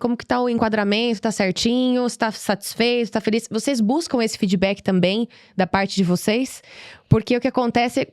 Como que tá o enquadramento? Tá certinho? Você tá satisfeito? Tá feliz? Vocês buscam esse feedback também da parte de vocês? Porque o que acontece é,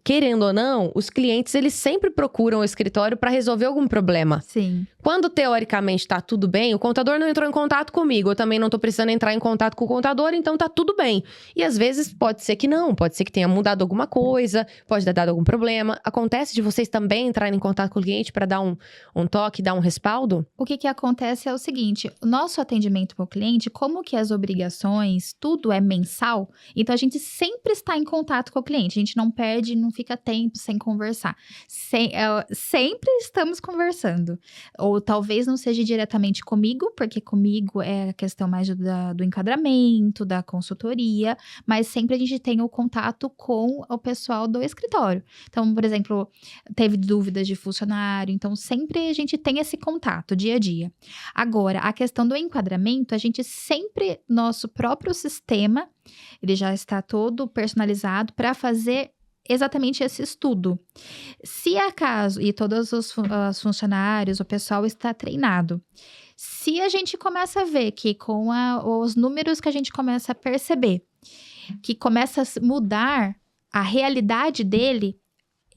querendo ou não, os clientes, eles sempre procuram o escritório para resolver algum problema. Sim. Quando, teoricamente, tá tudo bem, o contador não entrou em contato comigo, eu também não tô precisando entrar em contato com o contador, então tá tudo bem. E às vezes pode ser que não, pode ser que tenha mudado alguma coisa, pode ter dado algum problema. Acontece de vocês também entrarem em contato com o cliente para dar um toque, dar um respaldo? O que acontece é o seguinte, o nosso atendimento para o cliente, como que as obrigações, tudo é mensal, então a gente sempre está em contato com o cliente, a gente não perde, não fica tempo sem conversar. Sempre estamos conversando. Ou talvez não seja diretamente comigo, porque comigo é a questão mais do enquadramento, da consultoria, mas sempre a gente tem o contato com o pessoal do escritório. Então, por exemplo, teve dúvidas de funcionário, então sempre a gente tem esse contato dia a dia. Agora, a questão do enquadramento, a gente sempre, nosso próprio sistema, ele já está todo personalizado para fazer exatamente esse estudo. Se acaso, e todos os funcionários, o pessoal está treinado, se a gente começa a ver que com os números que a gente começa a perceber, que começa a mudar a realidade dele,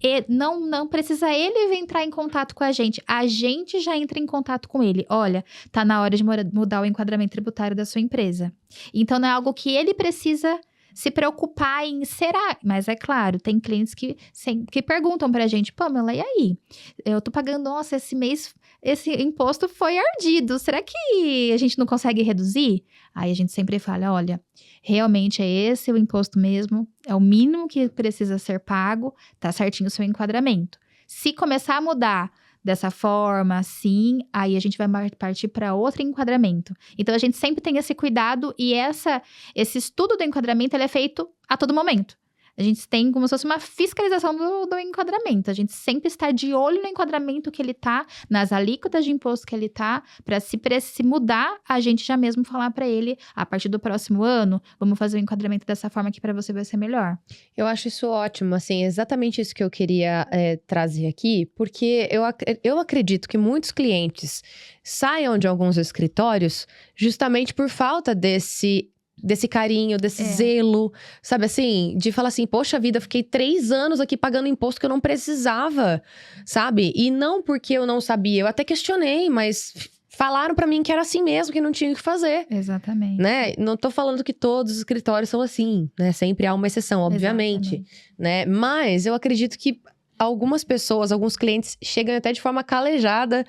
e não precisa ele vir entrar em contato com a gente já entra em contato com ele. Olha, tá na hora de mudar o enquadramento tributário da sua empresa. Então, não é algo que ele precisa se preocupar em será. Mas é claro, tem clientes que perguntam pra gente: Pamela, e aí? Eu tô pagando, nossa, esse mês esse imposto foi ardido. Será que a gente não consegue reduzir? Aí a gente sempre fala: olha, realmente é esse o imposto mesmo, é o mínimo que precisa ser pago, tá certinho o seu enquadramento. Se começar a mudar dessa forma, assim, aí a gente vai partir para outro enquadramento. Então, a gente sempre tem esse cuidado e esse estudo do enquadramento, ele é feito a todo momento. A gente tem como se fosse uma fiscalização do enquadramento. A gente sempre está de olho no enquadramento que ele tá, nas alíquotas de imposto que ele tá, para se mudar, a gente já mesmo falar para ele, a partir do próximo ano, vamos fazer o enquadramento dessa forma que para você vai ser melhor. Eu acho isso ótimo, assim, exatamente isso que eu queria trazer aqui, porque eu acredito que muitos clientes saiam de alguns escritórios justamente por falta desse carinho, desse zelo, sabe assim? De falar assim, poxa vida, fiquei 3 anos aqui pagando imposto que eu não precisava, sabe? E não porque eu não sabia, eu até questionei, mas falaram pra mim que era assim mesmo, que não tinha o que fazer. Exatamente. Né? Não tô falando que todos os escritórios são assim, né? Sempre há uma exceção, obviamente, né? Mas eu acredito que algumas pessoas, alguns clientes chegam até de forma calejada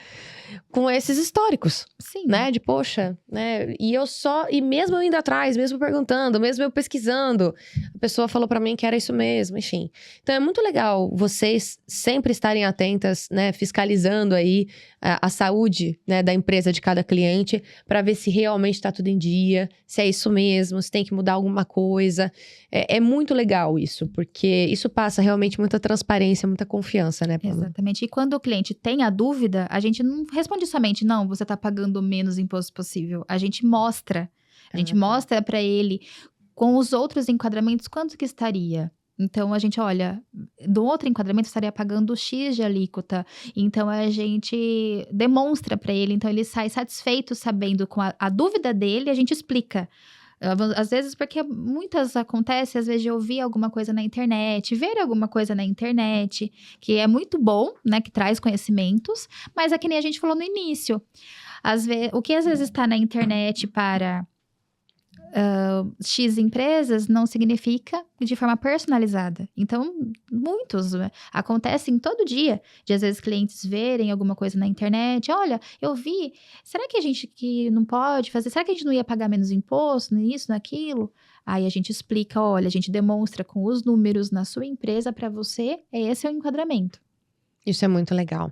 com esses históricos. Sim. Né? De, poxa, né? E mesmo eu indo atrás, mesmo perguntando, mesmo eu pesquisando, a pessoa falou pra mim que era isso mesmo, enfim. Então é muito legal vocês sempre estarem atentas, né? Fiscalizando aí a saúde, né, da empresa de cada cliente, pra ver se realmente tá tudo em dia, se é isso mesmo, se tem que mudar alguma coisa. É muito legal isso, porque isso passa realmente muita transparência, muita confiança, né, Pamela? Exatamente. E quando o cliente tem a dúvida, a gente não responde somente, não, você tá pagando o menos imposto possível. A gente mostra. A gente mostra para ele, com os outros enquadramentos, quanto que estaria. Então, a gente, olha, do outro enquadramento estaria pagando X de alíquota. Então, a gente demonstra para ele. Então, ele sai satisfeito sabendo com a dúvida dele, a gente explica. Às vezes, porque muitas acontece, às vezes, de ouvir alguma coisa na internet, ver alguma coisa na internet, que é muito bom, né, que traz conhecimentos, mas é que nem a gente falou no início. O que às vezes está na internet para X empresas não significa de forma personalizada. Então, muitos acontecem todo dia, de às vezes clientes verem alguma coisa na internet, olha, eu vi, será que a gente que não pode fazer, será que a gente não ia pagar menos imposto nisso, naquilo? Aí a gente explica, olha, a gente demonstra com os números na sua empresa para você, esse é o enquadramento. Isso é muito legal.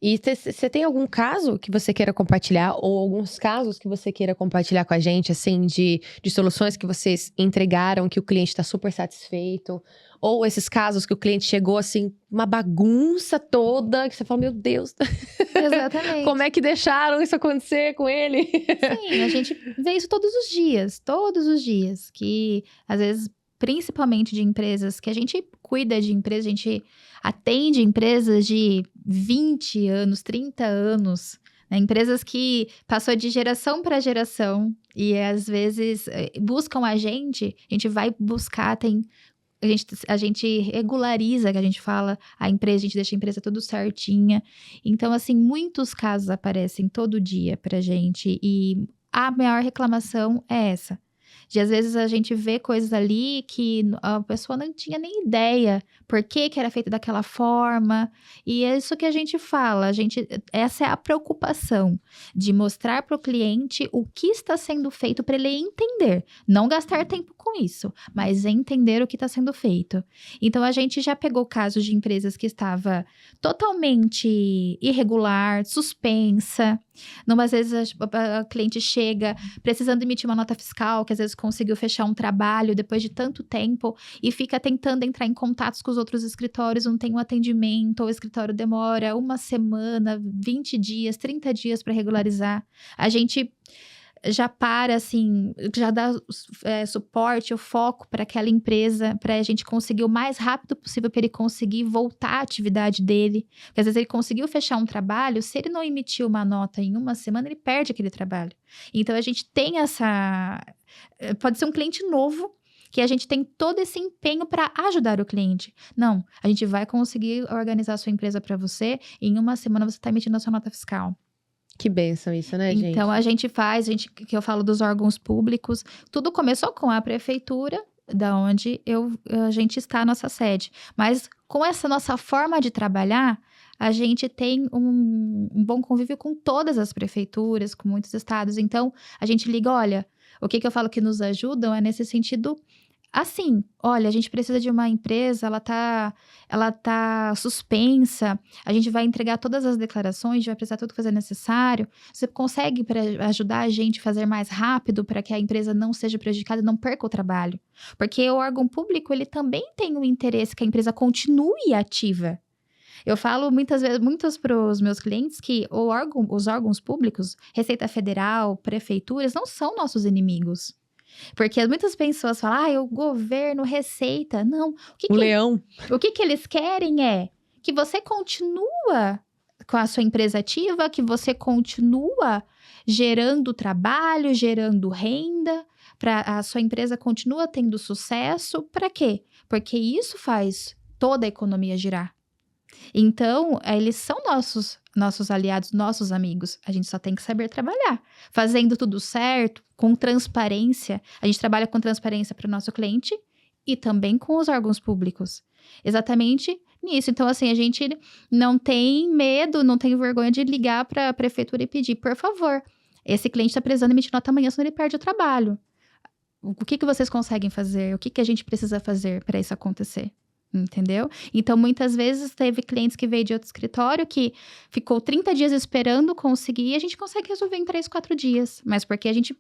E você tem algum caso que você queira compartilhar, ou alguns casos que você queira compartilhar com a gente, assim, de soluções que vocês entregaram, que o cliente está super satisfeito? Ou esses casos que o cliente chegou, assim, uma bagunça toda, que você fala, meu Deus, Exatamente. como é que deixaram isso acontecer com ele? Sim, a gente vê isso todos os dias, que às vezes, principalmente de empresas, que a gente cuida de empresas, a gente atende empresas de 20 anos, 30 anos, né? Empresas que passou de geração para geração e às vezes buscam a gente vai buscar, a gente regulariza, que a gente fala, a empresa, a gente deixa a empresa tudo certinha. Então, assim, muitos casos aparecem todo dia pra gente e a maior reclamação é essa. De, às vezes, a gente vê coisas ali que a pessoa não tinha nem ideia por que era feito daquela forma. E é isso que a gente fala. Essa é a preocupação de mostrar para o cliente o que está sendo feito para ele entender. Não gastar tempo com isso, mas entender o que está sendo feito. Então, a gente já pegou casos de empresas que estava totalmente irregular, suspensa. Às vezes, a cliente chega precisando emitir uma nota fiscal, que às vezes conseguiu fechar um trabalho depois de tanto tempo e fica tentando entrar em contatos com os outros escritórios, não tem um atendimento, ou o escritório demora uma semana, 20 dias, 30 dias para regularizar. A gente já já dá suporte, o foco para aquela empresa, para a gente conseguir o mais rápido possível para ele conseguir voltar à atividade dele. Porque às vezes ele conseguiu fechar um trabalho, se ele não emitir uma nota em uma semana, ele perde aquele trabalho. Então a gente tem pode ser um cliente novo, que a gente tem todo esse empenho para ajudar o cliente. Não, a gente vai conseguir organizar a sua empresa para você, e em uma semana você está emitindo a sua nota fiscal. Que bênção isso, né, gente? Então, a gente que eu falo dos órgãos públicos, tudo começou com a prefeitura, da onde a gente está, a nossa sede. Mas com essa nossa forma de trabalhar, a gente tem um bom convívio com todas as prefeituras, com muitos estados. Então, a gente liga, olha, o que eu falo que nos ajudam é nesse sentido. Assim, olha, a gente precisa de uma empresa, ela tá suspensa, a gente vai entregar todas as declarações, a gente vai precisar tudo fazer necessário. Você consegue ajudar a gente a fazer mais rápido para que a empresa não seja prejudicada e não perca o trabalho? Porque o órgão público, ele também tem um interesse que a empresa continue ativa. Eu falo muitas para os meus clientes que os órgãos públicos, Receita Federal, prefeituras, não são nossos inimigos. Porque muitas pessoas falam, o governo, Receita. Não. Leão. O que eles querem é que você continua com a sua empresa ativa, que você continua gerando trabalho, gerando renda, para a sua empresa continua tendo sucesso. Para quê? Porque isso faz toda a economia girar. Então, eles são nossos aliados, nossos amigos. A gente só tem que saber trabalhar. Fazendo tudo certo, com transparência. A gente trabalha com transparência para o nosso cliente e também com os órgãos públicos. Exatamente nisso. Então, assim, a gente não tem medo, não tem vergonha de ligar para a prefeitura e pedir, por favor, esse cliente está precisando emitir nota amanhã, senão ele perde o trabalho. O que vocês conseguem fazer? O que a gente precisa fazer para isso acontecer? Entendeu? Então, muitas vezes, teve clientes que veio de outro escritório que ficou 30 dias esperando conseguir e a gente consegue resolver em 3, 4 dias. Mas porque a gente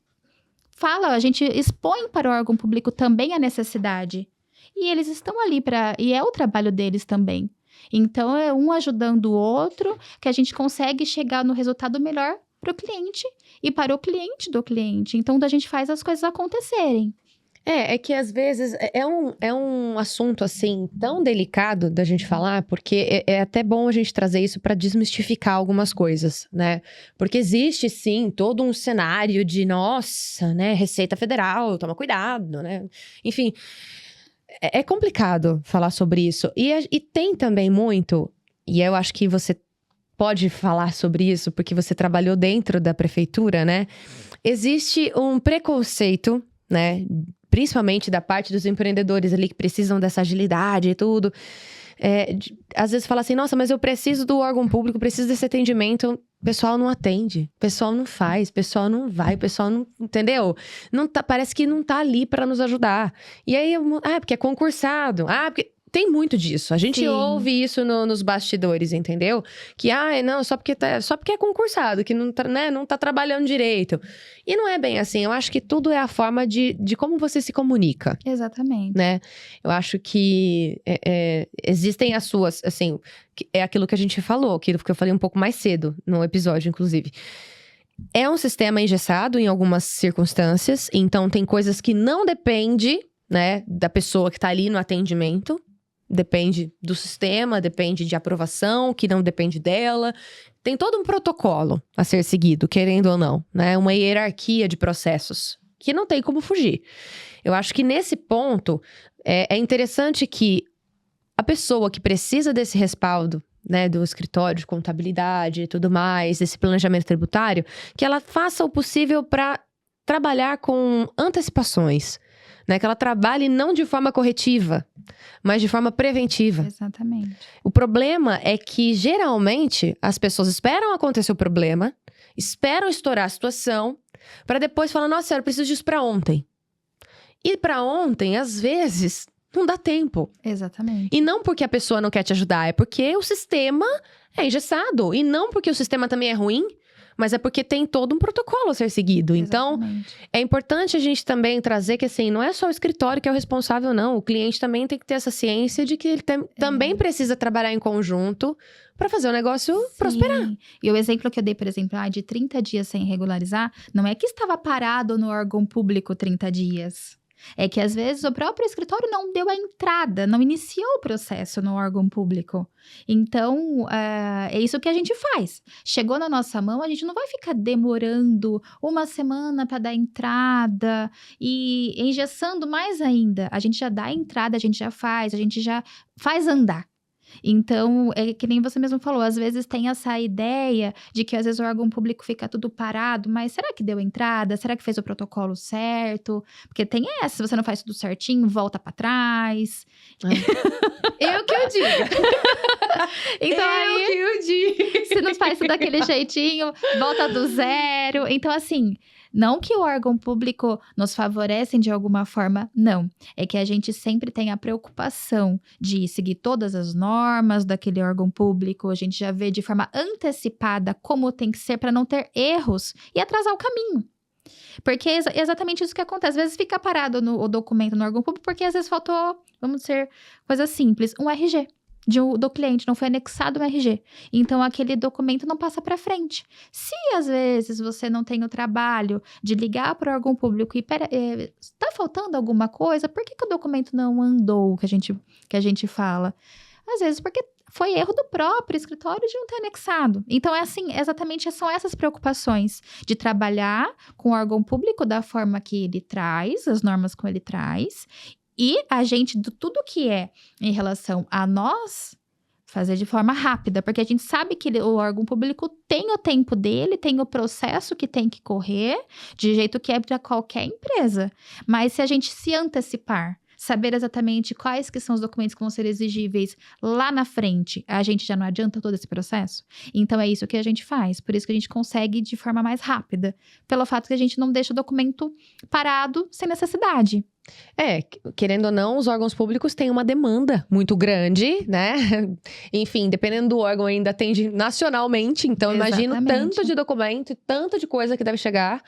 a gente expõe para o órgão público também a necessidade. E eles estão ali e é o trabalho deles também. Então, é um ajudando o outro que a gente consegue chegar no resultado melhor para o cliente e para o cliente do cliente. Então, a gente faz as coisas acontecerem. É que às vezes é um assunto, assim, tão delicado da gente falar, porque é até bom a gente trazer isso para desmistificar algumas coisas, né? Porque existe, sim, todo um cenário de, nossa, né, Receita Federal, toma cuidado, né? Enfim, é complicado falar sobre isso. E tem também muito, e eu acho que você pode falar sobre isso, porque você trabalhou dentro da prefeitura, né? Existe um preconceito, né? Principalmente da parte dos empreendedores ali que precisam dessa agilidade e tudo. Às vezes fala assim, nossa, mas eu preciso do órgão público, preciso desse atendimento. O pessoal não atende, o pessoal não faz, o pessoal não vai, o pessoal não... Entendeu? Não tá, parece que não tá ali para nos ajudar. E aí, porque é concursado. Porque... Tem muito disso. A gente Sim. ouve isso nos bastidores, entendeu? Que, não, só porque é concursado, que não tá trabalhando direito. E não é bem assim. Eu acho que tudo é a forma de como você se comunica, Exatamente. né? Eu acho que existem as suas, assim, é aquilo que a gente falou, aquilo que eu falei um pouco mais cedo no episódio, inclusive. É um sistema engessado em algumas circunstâncias, então tem coisas que não depende, né, da pessoa que tá ali no atendimento. Depende do sistema, depende de aprovação, que não depende dela. Tem todo um protocolo a ser seguido, querendo ou não, né? Uma hierarquia de processos, que não tem como fugir. Eu acho que nesse ponto, é interessante que a pessoa que precisa desse respaldo, né, do escritório de contabilidade e tudo mais, desse planejamento tributário, que ela faça o possível para trabalhar com antecipações, né? Que ela trabalhe não de forma corretiva, mas de forma preventiva. Exatamente. O problema é que, geralmente, as pessoas esperam acontecer o problema, esperam estourar a situação, para depois falar, nossa, eu preciso disso para ontem. E para ontem, às vezes, não dá tempo. Exatamente. E não porque a pessoa não quer te ajudar, é porque o sistema é engessado. E não porque o sistema também é ruim, mas é porque tem todo um protocolo a ser seguido. Então, Exatamente. é importante a gente também trazer que, assim, não é só o escritório que é o responsável, não. O cliente também tem que ter essa ciência de que ele também precisa trabalhar em conjunto para fazer o negócio prosperar. Sim. E o exemplo que eu dei, por exemplo, de 30 dias sem regularizar, não é que estava parado no órgão público 30 dias. É que, às vezes, o próprio escritório não deu a entrada, não iniciou o processo no órgão público. Então, é isso que a gente faz. Chegou na nossa mão, a gente não vai ficar demorando uma semana para dar entrada e engessando mais ainda. A gente já dá a entrada, a gente já faz andar. Então, é que nem você mesmo falou, às vezes tem essa ideia de que às vezes o órgão público fica tudo parado, mas será que deu entrada? Será que fez o protocolo certo? Porque tem essa, se você não faz tudo certinho, volta pra trás. Eu que eu digo. Então, aí, que eu digo. se não faz tudo daquele jeitinho, volta do zero. Então, assim, não que o órgão público nos favorecem de alguma forma, não. É que a gente sempre tem a preocupação de seguir todas as normas daquele órgão público. A gente já vê de forma antecipada como tem que ser para não ter erros e atrasar o caminho. Porque é exatamente isso que acontece. Às vezes fica parado o documento no órgão público porque às vezes faltou, vamos dizer, coisa simples, um RG. Do cliente, não foi anexado um RG. Então, aquele documento não passa para frente. Se, às vezes, você não tem o trabalho de ligar para o órgão público e está faltando alguma coisa, por que o documento não andou, que a gente fala? Às vezes, porque foi erro do próprio escritório de não ter anexado. Então, é assim, exatamente são essas preocupações de trabalhar com o órgão público da forma que ele traz, as normas que ele traz, e a gente, de tudo que é em relação a nós, fazer de forma rápida. Porque a gente sabe que o órgão público tem o tempo dele, tem o processo que tem que correr, de jeito que é para qualquer empresa. Mas se a gente se antecipar, saber exatamente quais que são os documentos que vão ser exigíveis lá na frente, a gente já não adianta todo esse processo? Então, é isso que a gente faz. Por isso que a gente consegue de forma mais rápida. Pelo fato que a gente não deixa o documento parado sem necessidade. Querendo ou não, os órgãos públicos têm uma demanda muito grande, né? Enfim, dependendo do órgão, ainda atende nacionalmente. Então, imagino tanto de documento e tanto de coisa que deve chegar.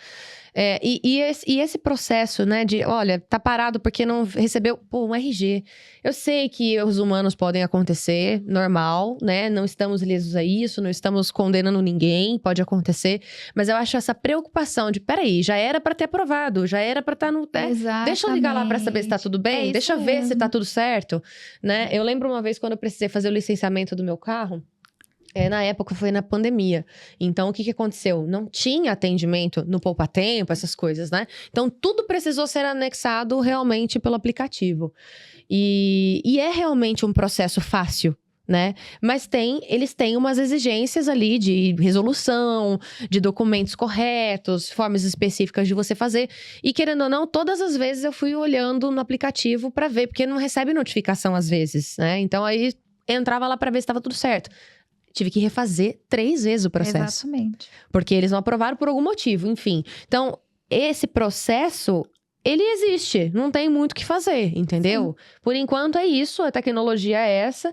E esse processo, né, de, olha, tá parado porque não recebeu, um RG. Eu sei que erros humanos podem acontecer, normal, né? Não estamos lisos a isso, não estamos condenando ninguém, pode acontecer. Mas eu acho essa preocupação de, peraí, já era pra ter aprovado, já era pra estar no... Deixa eu ligar lá pra saber se tá tudo bem, deixa eu ver se tá tudo certo, né? Eu lembro uma vez quando eu precisei fazer o licenciamento do meu carro, na época foi na pandemia. Então, o que aconteceu? Não tinha atendimento no Poupa Tempo, essas coisas, né? Então, tudo precisou ser anexado realmente pelo aplicativo. E é realmente um processo fácil, né? Mas eles têm umas exigências ali de resolução, de documentos corretos, formas específicas de você fazer. E querendo ou não, todas as vezes eu fui olhando no aplicativo pra ver, porque não recebe notificação às vezes, né? Então, aí entrava lá pra ver se estava tudo certo. Tive que refazer 3 vezes o processo. Exatamente. Porque eles não aprovaram por algum motivo, enfim. Então, esse processo ele existe, não tem muito o que fazer, entendeu? Por enquanto é isso, a tecnologia é essa.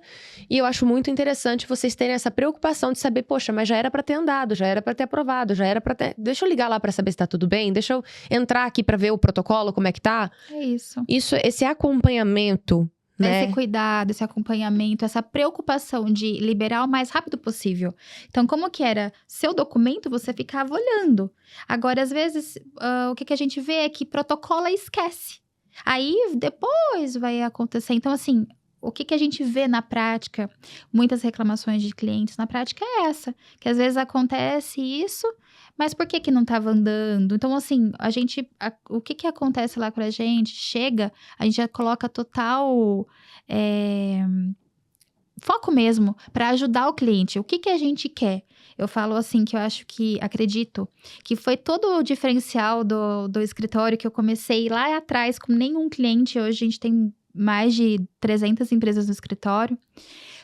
E eu acho muito interessante vocês terem essa preocupação de saber, poxa, mas já era pra ter andado, já era pra ter aprovado, já era pra ter... Deixa eu ligar lá pra saber se tá tudo bem, deixa eu entrar aqui pra ver o protocolo, como é que tá. É isso. Esse acompanhamento, né? Esse cuidado, esse acompanhamento, essa preocupação de liberar o mais rápido possível. Então, como que era? Seu documento, você ficava olhando. Agora, às vezes, o que a gente vê é que protocola e esquece. Aí, depois vai acontecer. Então, assim, o que a gente vê na prática, muitas reclamações de clientes na prática é essa. Que às vezes acontece isso, mas por que não estava andando? Então, assim, o que acontece lá com a gente? Chega, a gente já coloca total foco mesmo para ajudar o cliente. O que a gente quer? Eu falo assim, que eu acredito, que foi todo o diferencial do escritório que eu comecei lá atrás com nenhum cliente. Hoje a gente tem mais de 300 empresas no escritório.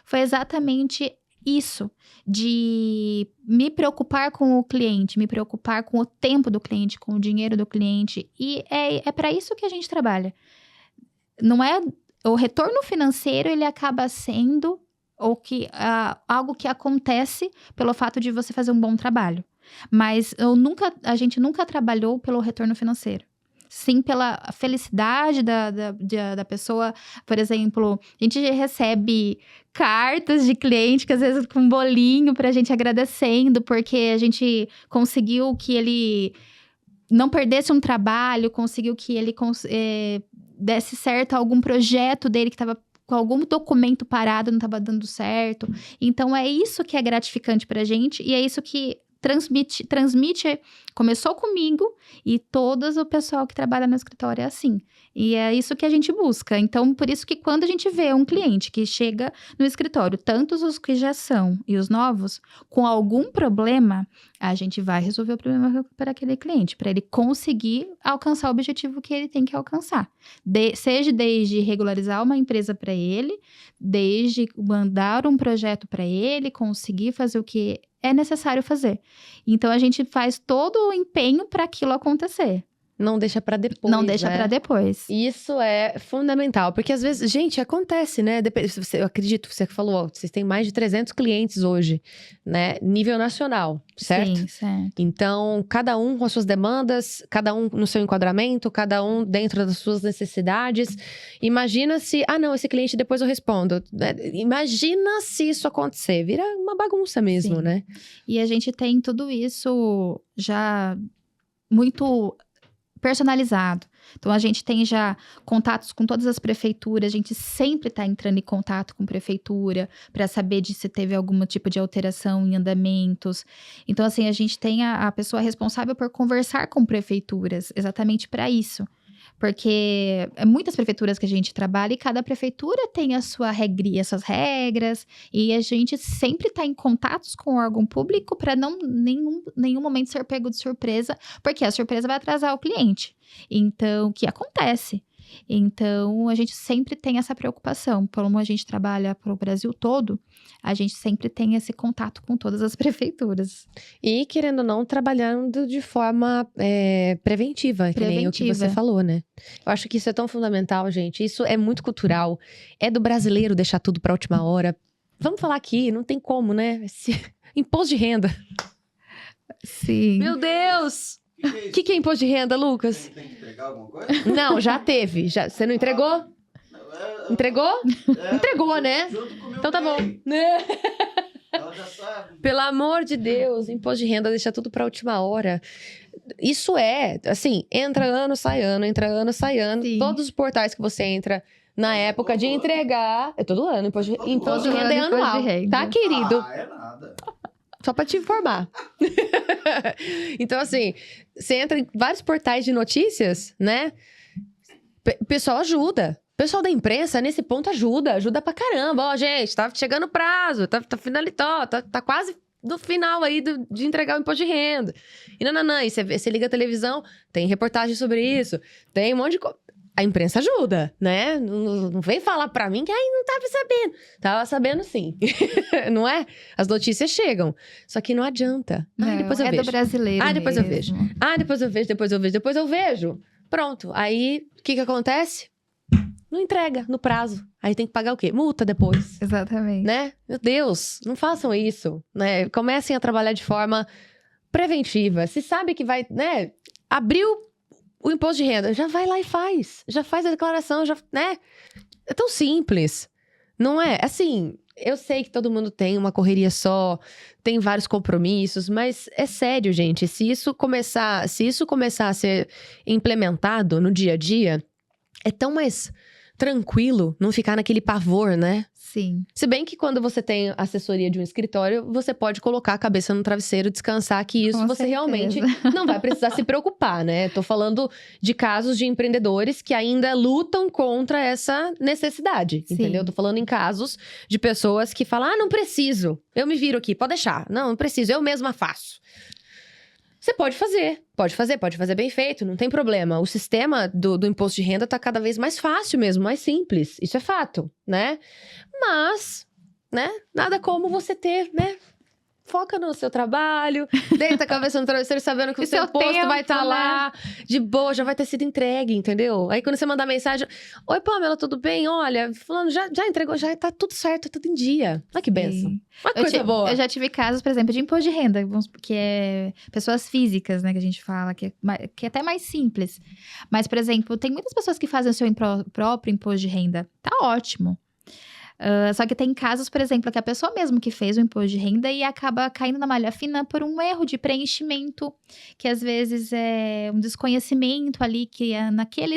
Foi exatamente isso, de me preocupar com o cliente, me preocupar com o tempo do cliente, com o dinheiro do cliente. E é para isso que a gente trabalha. Não é... O retorno financeiro, ele acaba sendo algo que acontece pelo fato de você fazer um bom trabalho. Mas a gente nunca trabalhou pelo retorno financeiro. Sim, pela felicidade da pessoa. Por exemplo, a gente recebe cartas de cliente, que às vezes com um bolinho pra gente agradecendo, porque a gente conseguiu que ele não perdesse um trabalho, conseguiu que ele desse certo algum projeto dele que estava com algum documento parado, não estava dando certo. Então, é isso que é gratificante pra gente e é isso que transmite, começou comigo e todo o pessoal que trabalha no escritório é assim. E é isso que a gente busca. Então, por isso que quando a gente vê um cliente que chega no escritório, tantos os que já são e os novos, com algum problema, a gente vai resolver o problema para aquele cliente, para ele conseguir alcançar o objetivo que ele tem que alcançar. Seja desde regularizar uma empresa para ele, desde mandar um projeto para ele, conseguir fazer o que é necessário fazer. Então, a gente faz todo o empenho para aquilo acontecer. Não deixa pra depois, Não deixa né? pra depois. Isso é fundamental, porque às vezes, gente, acontece, né? Eu acredito, você falou, ó, vocês têm mais de 300 clientes hoje, né? Nível nacional, certo? Sim, certo. Então, cada um com as suas demandas, cada um no seu enquadramento, cada um dentro das suas necessidades. Imagina se, não, esse cliente depois eu respondo. Imagina se isso acontecer, vira uma bagunça mesmo, Sim. né? E a gente tem tudo isso já muito personalizado. Então, a gente tem já contatos com todas as prefeituras, a gente sempre está entrando em contato com prefeitura para saber se teve algum tipo de alteração em andamentos. Então, assim, a gente tem a pessoa responsável por conversar com prefeituras, exatamente para isso. Porque é muitas prefeituras que a gente trabalha e cada prefeitura tem as suas regras. E a gente sempre está em contatos com o órgão público para nenhum momento ser pego de surpresa, porque a surpresa vai atrasar o cliente. Então, o que acontece? Então, a gente sempre tem essa preocupação. Como a gente trabalha para o Brasil todo, a gente sempre tem esse contato com todas as prefeituras. E, querendo ou não, trabalhando de forma preventiva, que nem o que você falou, né? Eu acho que isso é tão fundamental, gente. Isso é muito cultural. É do brasileiro deixar tudo pra última hora. Vamos falar aqui, não tem como, né? Imposto de renda. Sim. Meu Deus! O que é imposto de renda, Lucas? Tem que entregar alguma coisa? Não, já teve. Você não entregou? Entregou? Entregou, né? Junto com o meu Então tá bom. bem. Ela já sabe. Pelo amor de Deus, imposto de renda deixa tudo pra última hora. Isso é, assim, entra ano, sai ano, entra ano, sai ano. Sim. Todos os portais que você entra na época de entregar... É todo ano, imposto de renda Todo é ano, imposto anual, de renda. tá, querido? É nada. Só pra te informar. Então, assim, você entra em vários portais de notícias, né? O pessoal ajuda. O pessoal da imprensa, nesse ponto, ajuda pra caramba. Ó, gente, tá chegando o prazo, tá quase no final aí de entregar o imposto de renda. E e você liga a televisão, tem reportagem sobre isso, tem um monte de coisa. A imprensa ajuda, né? Não vem falar pra mim que não tava sabendo. Tava sabendo sim. Não é? As notícias chegam. Só que não adianta. Não, Depois eu vejo. do brasileiro Depois eu mesmo. vejo. Depois eu vejo. Pronto. Aí, o que acontece? Não entrega no prazo. Aí tem que pagar o quê? Multa depois. Exatamente. Né? Meu Deus, não façam isso, né? Comecem a trabalhar de forma preventiva. Se sabe que vai, né? Abriu o imposto de renda, já vai lá e faz. Já faz a declaração, já, né? É tão simples. Não é? Assim, eu sei que todo mundo tem uma correria só, tem vários compromissos, mas é sério, gente. Se isso começar a ser implementado no dia a dia, é tão mais tranquilo não ficar naquele pavor, né? Sim. Se bem que quando você tem assessoria de um escritório, você pode colocar a cabeça no travesseiro, descansar, que isso Com você certeza. realmente não vai precisar se preocupar, né? Tô falando de casos de empreendedores que ainda lutam contra essa necessidade, Sim. entendeu? Tô falando em casos de pessoas que falam, não preciso, eu me viro aqui, pode deixar. Não preciso, eu mesma faço. Você pode fazer bem feito, não tem problema. O sistema do imposto de renda tá cada vez mais fácil mesmo, mais simples. Isso é fato, né? Mas, né? Nada como você ter, né? Foca no seu trabalho, deita a cabeça no travesseiro sabendo que o seu imposto tempo, vai estar né? lá, de boa, já vai ter sido entregue, entendeu? Aí quando você mandar mensagem, oi Pamela, tudo bem? Olha, fulano, já entregou, já tá tudo certo, tudo em dia. Olha que benção. Sim. Uma coisa boa. Eu já tive casos, por exemplo, de imposto de renda, que é pessoas físicas, né, que a gente fala, que é até mais simples. Mas, por exemplo, tem muitas pessoas que fazem o seu próprio imposto de renda. Tá ótimo. Só que tem casos, por exemplo, que a pessoa mesmo que fez o imposto de renda e acaba caindo na malha fina por um erro de preenchimento, que às vezes é um desconhecimento ali, que é naquela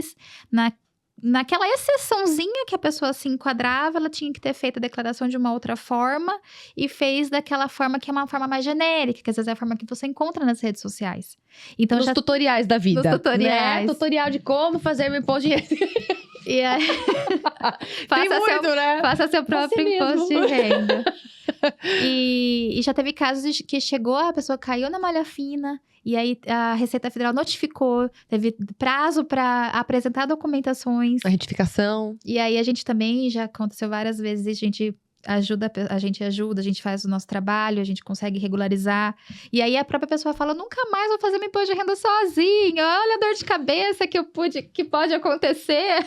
exceçãozinha que a pessoa se enquadrava, ela tinha que ter feito a declaração de uma outra forma e fez daquela forma que é uma forma mais genérica, que às vezes é a forma que você encontra nas redes sociais. Então, Nos tutoriais da vida. Nos tutoriais. Né? Tutorial de como fazer meu imposto de renda. E aí, Tem muito, né? faça seu próprio Você imposto mesmo. de renda. E já teve casos de que chegou, a pessoa caiu na malha fina, e aí a Receita Federal notificou, teve prazo para apresentar documentações. A retificação. E aí a gente também, já aconteceu várias vezes, a gente ajuda, a gente faz o nosso trabalho, a gente consegue regularizar. E aí a própria pessoa fala, nunca mais vou fazer meu imposto de renda sozinha. Olha a dor de cabeça que pode acontecer.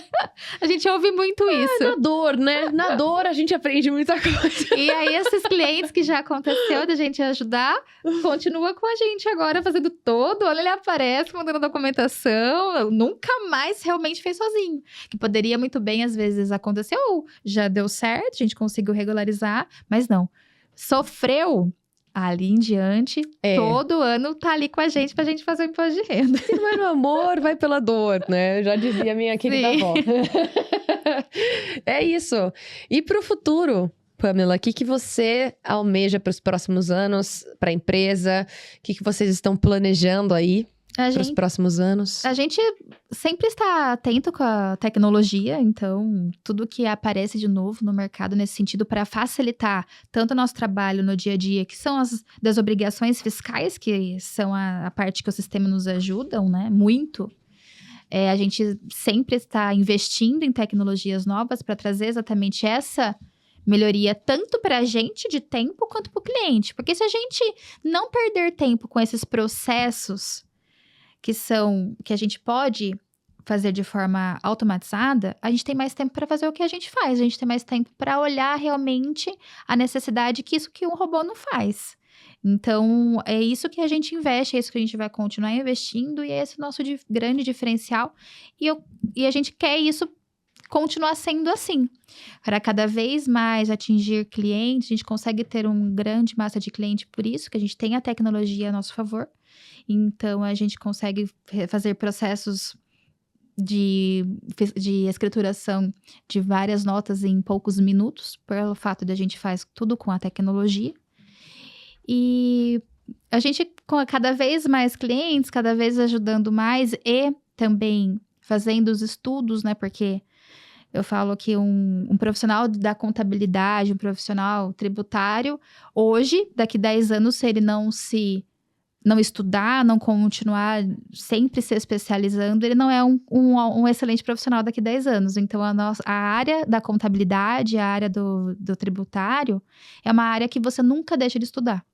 A gente ouve muito isso. Na dor, né? Na dor a gente aprende muita coisa. E aí esses clientes que já aconteceu da gente ajudar, continua com a gente agora fazendo todo. Olha, ele aparece, mandando documentação. Nunca mais realmente fez sozinho. Que poderia muito bem, às vezes, acontecer. Ou já deu certo, a gente conseguiu regularizar, mas não. Sofreu ali em diante, todo ano tá ali com a gente pra gente fazer o imposto de renda. Se não é no amor, vai pela dor, né? Já dizia minha querida Sim. avó. É isso. E pro futuro, Pamela, o que você almeja para os próximos anos, para a empresa? O que vocês estão planejando aí para os próximos anos? A gente sempre está atento com a tecnologia, então tudo que aparece de novo no mercado nesse sentido para facilitar tanto o nosso trabalho no dia a dia, que são as desobrigações fiscais, que são a parte que o sistema nos ajudam, né? Muito. A gente sempre está investindo em tecnologias novas para trazer exatamente essa melhoria tanto para a gente de tempo quanto para o cliente. Porque se a gente não perder tempo com esses processos que a gente pode fazer de forma automatizada, a gente tem mais tempo para fazer o que a gente faz. A gente tem mais tempo para olhar realmente a necessidade que isso que um robô não faz. Então, é isso que a gente investe, é isso que a gente vai continuar investindo e é esse o nosso grande diferencial. E a gente quer isso continuar sendo assim. Para cada vez mais atingir clientes, a gente consegue ter uma grande massa de cliente por isso, que a gente tem a tecnologia a nosso favor. Então, a gente consegue fazer processos de escrituração de várias notas em poucos minutos, pelo fato de a gente faz tudo com a tecnologia. E a gente, com cada vez mais clientes, cada vez ajudando mais e também fazendo os estudos, né? Porque eu falo que um profissional da contabilidade, um profissional tributário, hoje, daqui 10 anos, se ele não estudar, não continuar sempre se especializando, ele não é um excelente profissional daqui a 10 anos. Então, a área da contabilidade, a área do tributário, é uma área que você nunca deixa de estudar.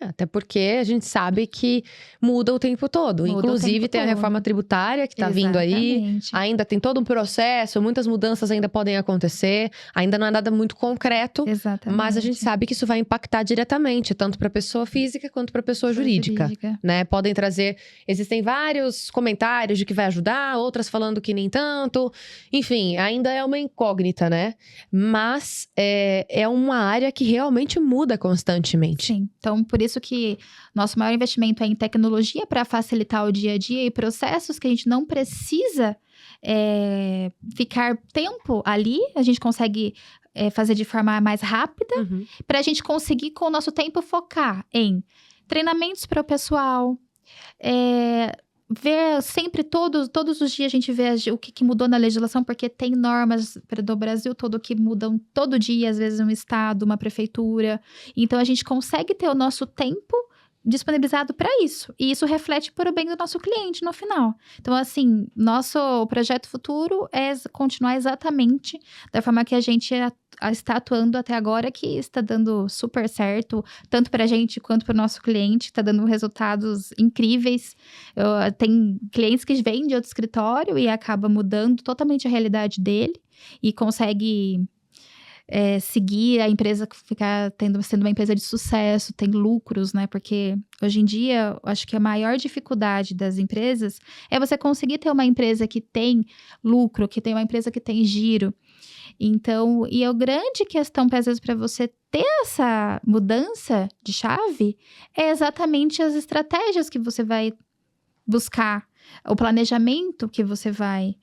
Até porque a gente sabe que muda o tempo todo. Muda o Inclusive, tempo tem a todo. reforma tributária que tá vindo aí. Exatamente. Ainda tem todo um processo, muitas mudanças ainda podem acontecer. Ainda não é nada muito concreto. Exatamente. Mas a gente sabe que isso vai impactar diretamente, tanto para a pessoa física quanto para a pessoa jurídica. Né? Podem trazer. Existem vários comentários de que vai ajudar, outras falando que nem tanto. Enfim, ainda é uma incógnita, né? Mas é uma área que realmente muda constantemente. Sim. Então, por isso que nosso maior investimento é em tecnologia para facilitar o dia a dia e processos que a gente não precisa ficar tempo ali, a gente consegue fazer de forma mais rápida, Uhum. para a gente conseguir, com o nosso tempo, focar em treinamentos para o pessoal, ver sempre, todos os dias a gente vê o que mudou na legislação, porque tem normas do Brasil todo que mudam todo dia, às vezes um estado, uma prefeitura. Então, a gente consegue ter o nosso tempo disponibilizado para isso. E isso reflete por o bem do nosso cliente no final. Então, assim, nosso projeto futuro é continuar exatamente da forma que a gente está atuando até agora, que está dando super certo, tanto para a gente quanto para o nosso cliente, está dando resultados incríveis. Tem clientes que vêm de outro escritório e acaba mudando totalmente a realidade dele e consegue seguir a empresa, ficar sendo uma empresa de sucesso, tem lucros, né? Porque hoje em dia, eu acho que a maior dificuldade das empresas é você conseguir ter uma empresa que tem lucro, que tem uma empresa que tem giro. Então, e a grande questão, às vezes, para você ter essa mudança de chave, é exatamente as estratégias que você vai buscar, o planejamento que você vai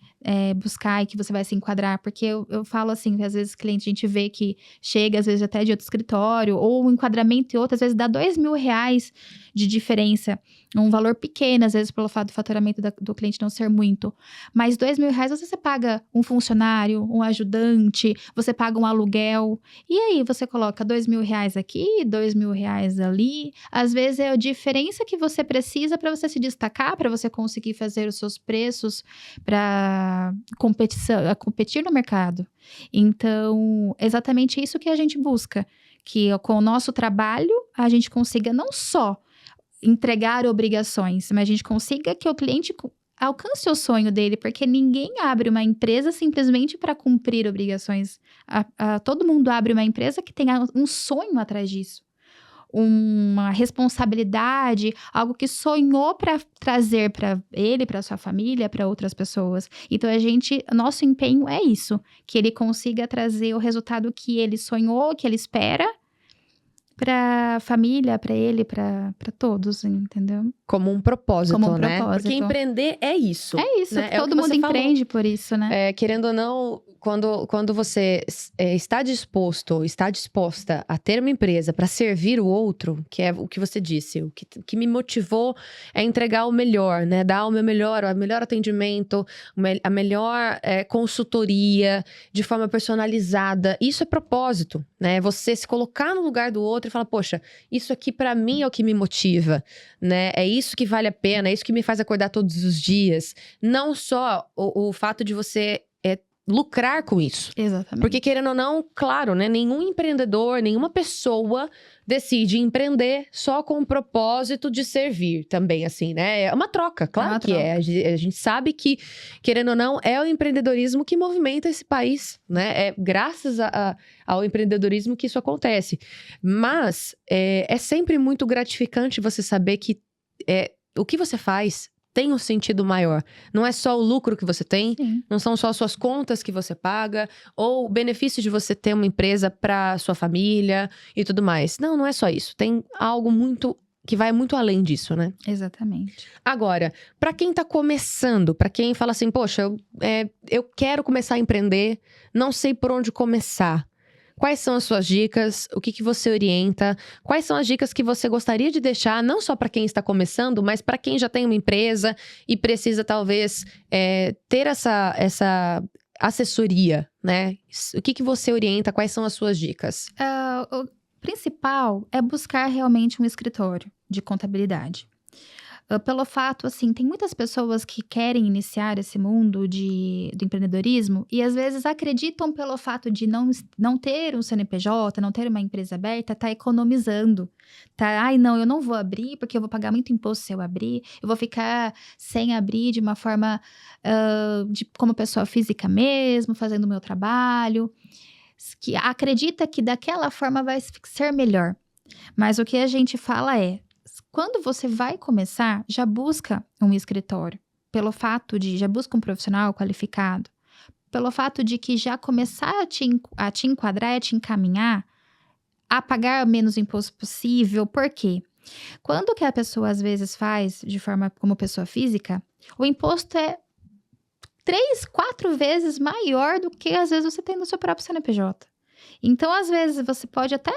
buscar e que você vai se enquadrar. Porque eu falo assim, às vezes cliente, a gente vê que chega, às vezes até de outro escritório, ou um enquadramento e outro, às vezes dá R$2.000 de diferença. Um valor pequeno, às vezes pelo fato do faturamento do cliente não ser muito. Mas R$2.000, você paga um funcionário, um ajudante, você paga um aluguel. E aí, você coloca R$2.000 aqui, R$2.000 ali. Às vezes é a diferença que você precisa para você se destacar, para você conseguir fazer os seus preços para competir no mercado. Então, exatamente isso que a gente busca. Que com o nosso trabalho, a gente consiga não só entregar obrigações, mas a gente consiga que o cliente alcance o sonho dele, porque ninguém abre uma empresa simplesmente para cumprir obrigações. Todo mundo abre uma empresa que tenha um sonho atrás disso. Uma responsabilidade, algo que sonhou para trazer para ele, para sua família, para outras pessoas. Então, nosso empenho é isso, que ele consiga trazer o resultado que ele sonhou, que ele espera, para a família, para ele, para todos, entendeu? Como um propósito, Como um né? propósito. Porque empreender é isso. É isso, né? todo mundo empreende por isso, né? Querendo ou não, quando você está disposta a ter uma empresa para servir o outro, que é o que você disse, o que me motivou é entregar o melhor, né? Dar o melhor atendimento, a melhor consultoria de forma personalizada. Isso é propósito, né? Você se colocar no lugar do outro e falar, poxa, isso aqui para mim é o que me motiva, né? É isso que vale a pena, é isso que me faz acordar todos os dias. Não só o fato de você lucrar com isso. Exatamente. Porque, querendo ou não, claro, né? Nenhum empreendedor, nenhuma pessoa decide empreender só com o propósito de servir também, assim, né? É uma troca, claro que é. A gente sabe que, querendo ou não, é o empreendedorismo que movimenta esse país, né? É graças ao empreendedorismo que isso acontece. Mas é sempre muito gratificante você saber que o que você faz tem um sentido maior. Não é só o lucro que você tem, Sim. não são só suas contas que você paga, ou o benefício de você ter uma empresa para sua família e tudo mais. Não é só isso. Tem algo que vai muito além disso, né? Exatamente. Agora, para quem tá começando, para quem fala assim, poxa, eu quero começar a empreender, não sei por onde começar. Quais são as suas dicas? O que você orienta? Quais são as dicas que você gostaria de deixar, não só para quem está começando, mas para quem já tem uma empresa e precisa, talvez, ter essa assessoria, né? O que você orienta? Quais são as suas dicas? O principal é buscar realmente um escritório de contabilidade. Pelo fato, assim, tem muitas pessoas que querem iniciar esse mundo do empreendedorismo e às vezes acreditam pelo fato de não ter um CNPJ, não ter uma empresa aberta, tá economizando. Tá, ai não, eu não vou abrir porque eu vou pagar muito imposto se eu abrir, eu vou ficar sem abrir de uma forma como pessoa física mesmo, fazendo o meu trabalho. Que acredita que daquela forma vai ser melhor. Mas o que a gente fala é, quando você vai começar, já busca um escritório. Já busca um profissional qualificado. Pelo fato de que já começar a te enquadrar, a te encaminhar, a pagar o menos imposto possível. Por quê? Quando que a pessoa, às vezes, faz de forma como pessoa física, o imposto é 3, 4 vezes maior do que, às vezes, você tem no seu próprio CNPJ. Então, às vezes, você pode até,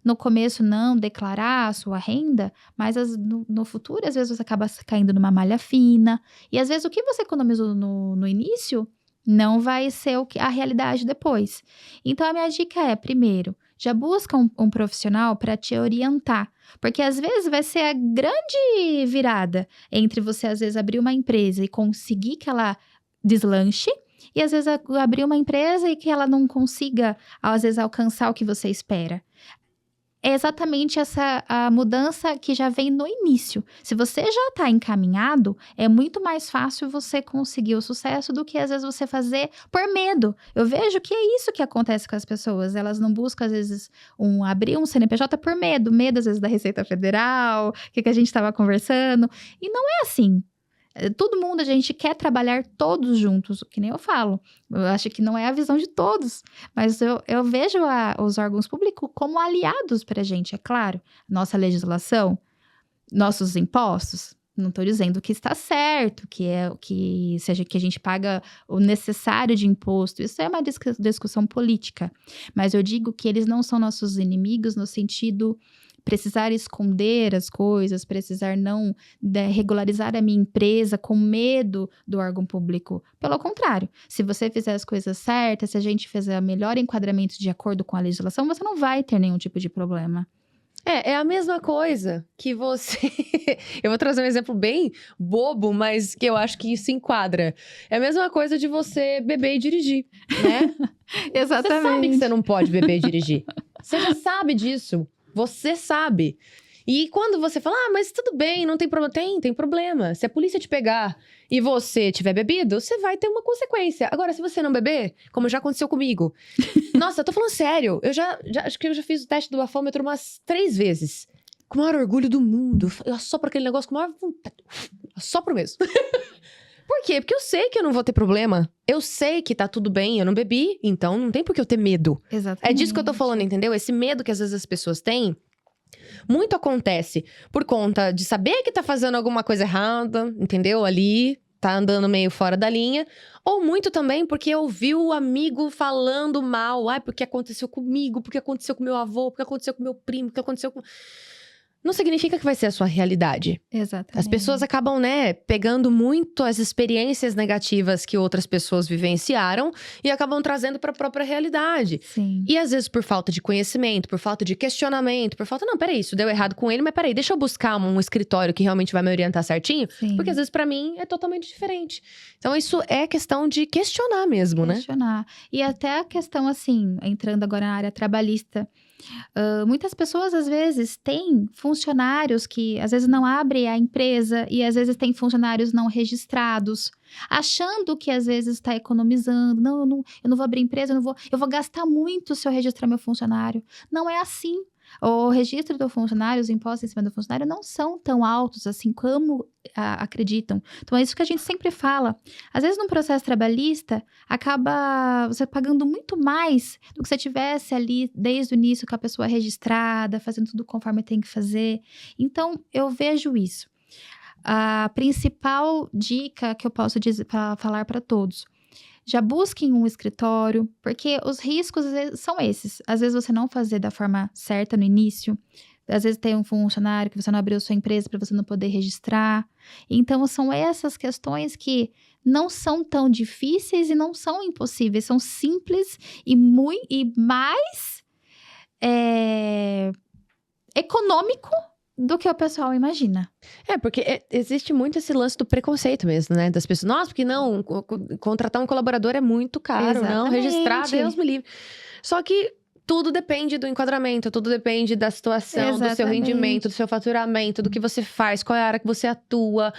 no começo, não declarar a sua renda, mas no futuro, às vezes, você acaba caindo numa malha fina. E, às vezes, o que você economizou no início não vai ser a realidade depois. Então, a minha dica é, primeiro, já busca um profissional para te orientar. Porque, às vezes, vai ser a grande virada entre você, às vezes, abrir uma empresa e conseguir que ela deslanche, e às vezes abrir uma empresa e que ela não consiga, às vezes, alcançar o que você espera. É exatamente a mudança que já vem no início. Se você já está encaminhado, é muito mais fácil você conseguir o sucesso do que, às vezes, você fazer por medo. Eu vejo que é isso que acontece com as pessoas. Elas não buscam, às vezes, abrir um CNPJ por medo. Medo, às vezes, da Receita Federal, que a gente estava conversando. E não é assim. Todo mundo, a gente quer trabalhar todos juntos, que nem eu falo. Eu acho que não é a visão de todos, mas eu vejo os órgãos públicos como aliados para a gente, é claro. Nossa legislação, nossos impostos, não estou dizendo que está certo, que seja que a gente paga o necessário de imposto. Isso é uma discussão política. Mas eu digo que eles não são nossos inimigos no sentido precisar esconder as coisas, precisar não regularizar a minha empresa com medo do órgão público. Pelo contrário, se você fizer as coisas certas, se a gente fizer o melhor enquadramento de acordo com a legislação, você não vai ter nenhum tipo de problema. É a mesma coisa que você... Eu vou trazer um exemplo bem bobo, mas que eu acho que isso enquadra. É a mesma coisa de você beber e dirigir, né? Exatamente. Você sabe que você não pode beber e dirigir. Você já sabe disso. Você sabe. E quando você fala, mas tudo bem, não tem problema. Tem problema. Se a polícia te pegar e você tiver bebido, você vai ter uma consequência. Agora, se você não beber, como já aconteceu comigo. Nossa, eu tô falando sério. Acho que eu já fiz o teste do bafômetro umas 3 vezes. Com o maior orgulho do mundo. Eu assopro aquele negócio com a maior vontade. Assopro mesmo. Por quê? Porque eu sei que eu não vou ter problema. Eu sei que tá tudo bem, eu não bebi, então não tem por que eu ter medo. Exatamente. É disso que eu tô falando, entendeu? Esse medo que às vezes as pessoas têm, muito acontece por conta de saber que tá fazendo alguma coisa errada, entendeu? Ali, tá andando meio fora da linha. Ou muito também porque ouviu o amigo falando mal. Porque aconteceu comigo, porque aconteceu com meu avô, porque aconteceu com meu primo, porque aconteceu com... Não significa que vai ser a sua realidade. Exatamente. As pessoas acabam, pegando muito as experiências negativas que outras pessoas vivenciaram e acabam trazendo para a própria realidade. Sim. E às vezes por falta de conhecimento, por falta de questionamento, por falta, não, peraí, isso deu errado com ele, mas peraí, deixa eu buscar um escritório que realmente vai me orientar certinho, Sim. porque às vezes para mim é totalmente diferente. Então isso é questão de questionar mesmo, questionar. E até a questão, assim, entrando agora na área trabalhista, muitas pessoas, às vezes, têm funcionários que, às vezes, não abrem a empresa e, às vezes, têm funcionários não registrados, achando que, às vezes, está economizando. Não, eu não vou abrir empresa, eu vou gastar muito se eu registrar meu funcionário. Não é assim. O registro do funcionário, os impostos em cima do funcionário não são tão altos assim como acreditam. Então, é isso que a gente sempre fala. Às vezes, num processo trabalhista, acaba você pagando muito mais do que se tivesse ali desde o início com a pessoa registrada, fazendo tudo conforme tem que fazer. Então, eu vejo isso. A principal dica que eu posso falar para todos: já busquem um escritório, porque os riscos são esses. Às vezes você não fazer da forma certa no início. Às vezes tem um funcionário que você não abriu sua empresa para você não poder registrar. Então, são essas questões que não são tão difíceis e não são impossíveis. São simples e mais econômico do que o pessoal imagina. Porque existe muito esse lance do preconceito mesmo, né? Das pessoas, nossa, porque não, contratar um colaborador é muito caro, não, Exatamente. registrar, Deus me livre. Só que tudo depende do enquadramento, tudo depende da situação, do seu Exatamente. rendimento, do seu faturamento, do que você faz, qual é a área que você atua,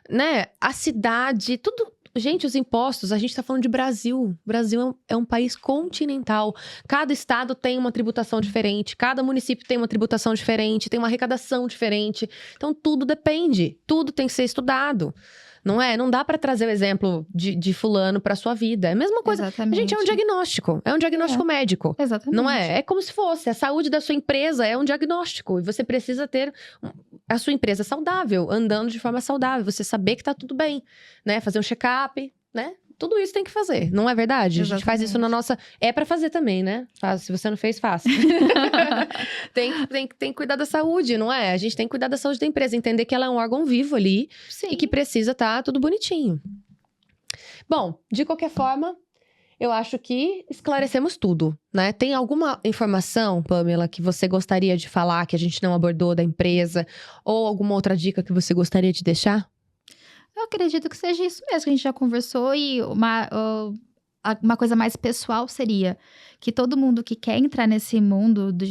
né? A cidade, tudo. Gente, os impostos, a gente tá falando de Brasil. O Brasil é um país continental. Cada estado tem uma tributação diferente, cada município tem uma tributação diferente, tem uma arrecadação diferente. Então, tudo depende. Tudo tem que ser estudado. Não é? Não dá pra trazer o exemplo de fulano pra sua vida. É a mesma coisa. Exatamente. Gente, é um diagnóstico. É um diagnóstico médico. Exatamente. Não é? É como se fosse. A saúde da sua empresa é um diagnóstico. E você precisa ter a sua empresa saudável, andando de forma saudável. Você saber que tá tudo bem, né? Fazer um check-up, né? Tudo isso tem que fazer, não é verdade? A gente faz isso na nossa... É pra fazer também, né? Se você não fez, faça. tem que cuidar da saúde, não é? A gente tem que cuidar da saúde da empresa. Entender que ela é um órgão vivo ali. Sim. E que precisa estar tudo bonitinho. Bom, de qualquer forma, eu acho que esclarecemos tudo, né? Tem alguma informação, Pamela, que você gostaria de falar, que a gente não abordou da empresa? Ou alguma outra dica que você gostaria de deixar? Eu acredito que seja isso mesmo que a gente já conversou. E uma coisa mais pessoal seria que todo mundo que quer entrar nesse mundo do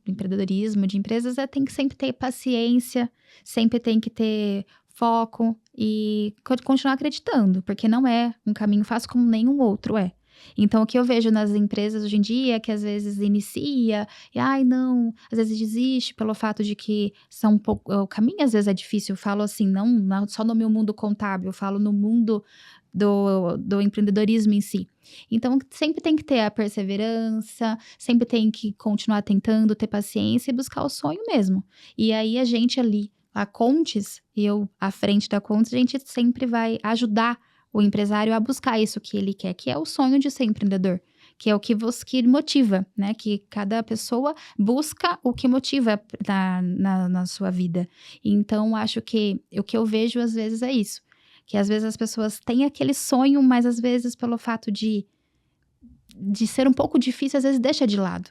empreendedorismo, de empresas, tem que sempre ter paciência, sempre tem que ter foco e continuar acreditando, porque não é um caminho fácil como nenhum outro é. Então, o que eu vejo nas empresas hoje em dia é que às vezes inicia e, não, às vezes desiste pelo fato de que são um pouco... O caminho às vezes é difícil, eu falo assim, não só no meu mundo contábil, eu falo no mundo do empreendedorismo em si. Então, sempre tem que ter a perseverança, sempre tem que continuar tentando, ter paciência e buscar o sonho mesmo. E aí, a gente ali, a Contes, e eu à frente da Contes, a gente sempre vai ajudar o empresário a buscar isso que ele quer, que é o sonho de ser empreendedor, que é o que motiva, né? Que cada pessoa busca o que motiva na sua vida. Então, acho que o que eu vejo às vezes é isso, que às vezes as pessoas têm aquele sonho, mas às vezes pelo fato de ser um pouco difícil, às vezes deixa de lado.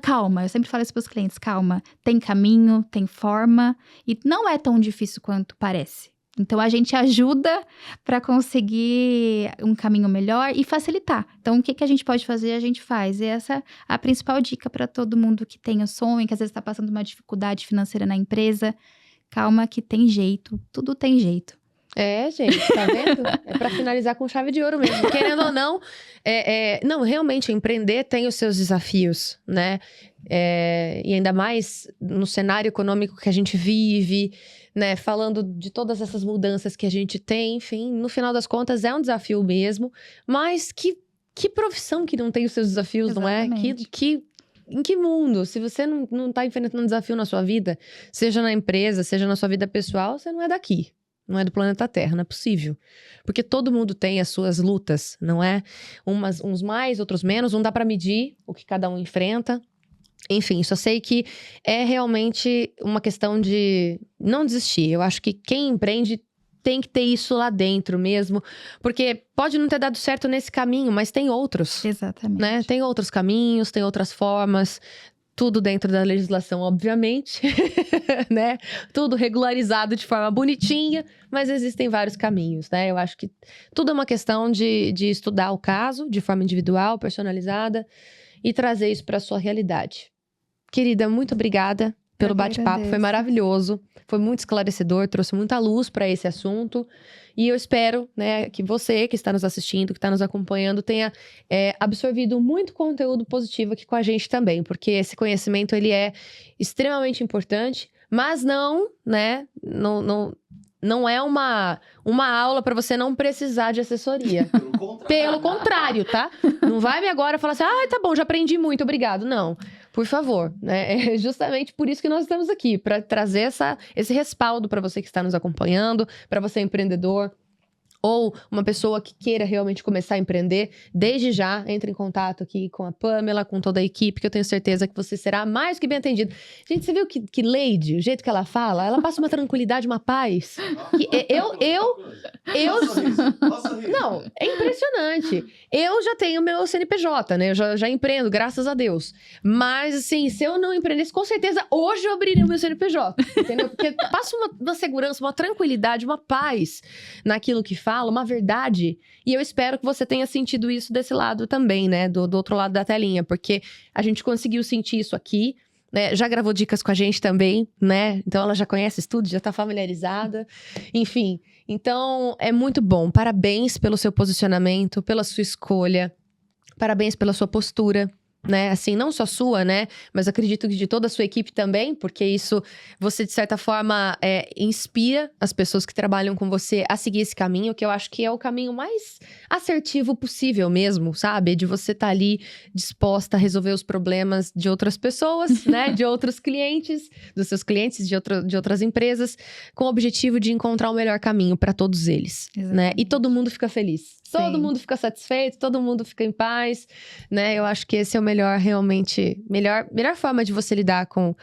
Calma, eu sempre falo isso para os clientes, calma, tem caminho, tem forma, e não é tão difícil quanto parece. Então, a gente ajuda para conseguir um caminho melhor e facilitar. Então, o que a gente pode fazer, a gente faz. E essa é a principal dica para todo mundo que tem o sonho, que às vezes está passando uma dificuldade financeira na empresa. Calma que tem jeito, tudo tem jeito. Gente, tá vendo? É pra finalizar com chave de ouro mesmo. Querendo ou não, não, realmente, empreender tem os seus desafios, né? E ainda mais no cenário econômico que a gente vive, né? Falando de todas essas mudanças que a gente tem, enfim, no final das contas é um desafio mesmo. Mas que profissão que não tem os seus desafios, Exatamente. não é? Em que mundo? Se você não tá enfrentando um desafio na sua vida, seja na empresa, seja na sua vida pessoal, você não é daqui. Não é do planeta Terra, não é possível. Porque todo mundo tem as suas lutas, não é? Uns mais, outros menos. Não dá pra medir o que cada um enfrenta. Enfim, só sei que é realmente uma questão de não desistir. Eu acho que quem empreende tem que ter isso lá dentro mesmo. Porque pode não ter dado certo nesse caminho, mas tem outros. Exatamente. Né? Tem outros caminhos, tem outras formas. Tudo dentro da legislação, obviamente, né? Tudo regularizado de forma bonitinha, mas existem vários caminhos, né? Eu acho que tudo é uma questão de estudar o caso de forma individual, personalizada e trazer isso para sua realidade. Querida, muito obrigada pelo bate-papo, foi maravilhoso, foi muito esclarecedor, trouxe muita luz para esse assunto. E eu espero, né, que você que está nos assistindo, que está nos acompanhando, tenha absorvido muito conteúdo positivo aqui com a gente também, porque esse conhecimento ele é extremamente importante, mas não, né, não é uma aula para você não precisar de assessoria. Pelo contrário, tá? Não vai me agora falar assim, tá bom, já aprendi muito, obrigado. Não, por favor, né? É justamente por isso que nós estamos aqui, para trazer esse respaldo para você que está nos acompanhando, para você empreendedor. ou uma pessoa que queira realmente começar a empreender, desde já, entre em contato aqui com a Pamela, com toda a equipe, que eu tenho certeza que você será mais que bem atendido. Gente, você viu que Lady, o jeito que ela fala, ela passa uma tranquilidade, uma paz. Que Não, é impressionante. Eu já tenho meu CNPJ, né? Eu já empreendo, graças a Deus. Mas, assim, se eu não empreendesse, com certeza, hoje eu abriria o meu CNPJ, entendeu? Porque passa uma segurança, uma tranquilidade, uma paz naquilo que fala, uma verdade. E eu espero que você tenha sentido isso desse lado também, né? Do outro lado da telinha, porque a gente conseguiu sentir isso aqui, né? Já gravou dicas com a gente também, né? Então ela já conhece isso tudo, já tá familiarizada. Enfim, então é muito bom. Parabéns pelo seu posicionamento, pela sua escolha. Parabéns pela sua postura, né? Assim, não só sua, né? Mas acredito que de toda a sua equipe também, porque isso, você de certa forma inspira as pessoas que trabalham com você a seguir esse caminho, que eu acho que é o caminho mais assertivo possível mesmo, sabe? De você estar ali disposta a resolver os problemas de outras pessoas, né? De outros clientes, dos seus clientes, de outras empresas, com o objetivo de encontrar o melhor caminho para todos eles, né? E todo mundo fica feliz. Todo mundo fica satisfeito, todo mundo fica em paz, né? Eu acho que esse é o melhor forma de você lidar com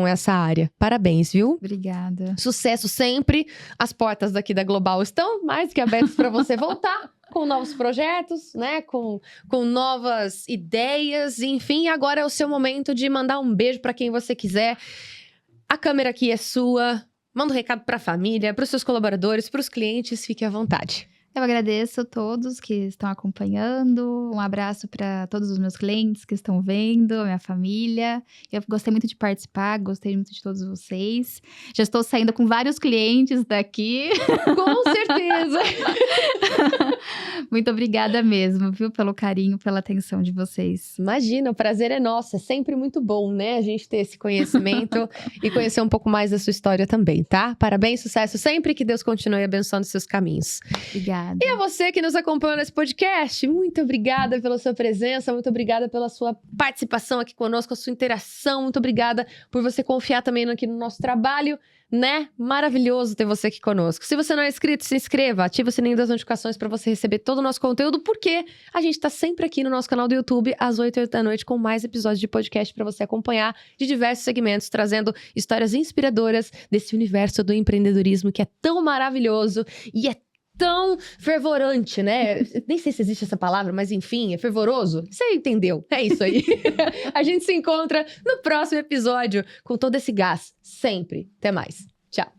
essa área. Parabéns, viu? Obrigada. Sucesso sempre. As portas daqui da Global estão mais que abertas para você voltar com novos projetos, né? Com novas ideias, enfim. Agora é o seu momento de mandar um beijo para quem você quiser. A câmera aqui é sua. Manda um recado para a família, para os seus colaboradores, para os clientes. Fique à vontade. Eu agradeço a todos que estão acompanhando. Um abraço para todos os meus clientes que estão vendo, a minha família. Eu gostei muito de participar, gostei muito de todos vocês. Já estou saindo com vários clientes daqui. Com certeza! Muito obrigada mesmo, viu? Pelo carinho, pela atenção de vocês. Imagina, o prazer é nosso. É sempre muito bom, né? A gente ter esse conhecimento e conhecer um pouco mais da sua história também, tá? Parabéns, sucesso sempre. Que Deus continue abençoando seus caminhos. Obrigada. E a você que nos acompanha nesse podcast, muito obrigada pela sua presença, muito obrigada pela sua participação aqui conosco, a sua interação, muito obrigada por você confiar também aqui no nosso trabalho, né? Maravilhoso ter você aqui conosco. Se você não é inscrito, se inscreva, ativa o sininho das notificações para você receber todo o nosso conteúdo, porque a gente tá sempre aqui no nosso canal do YouTube, às 8h da noite, com mais episódios de podcast para você acompanhar de diversos segmentos, trazendo histórias inspiradoras desse universo do empreendedorismo que é tão maravilhoso e é tão fervorante, né? Nem sei se existe essa palavra, mas enfim, é fervoroso. Você entendeu? É isso aí. A gente se encontra no próximo episódio com todo esse gás. Sempre. Até mais. Tchau.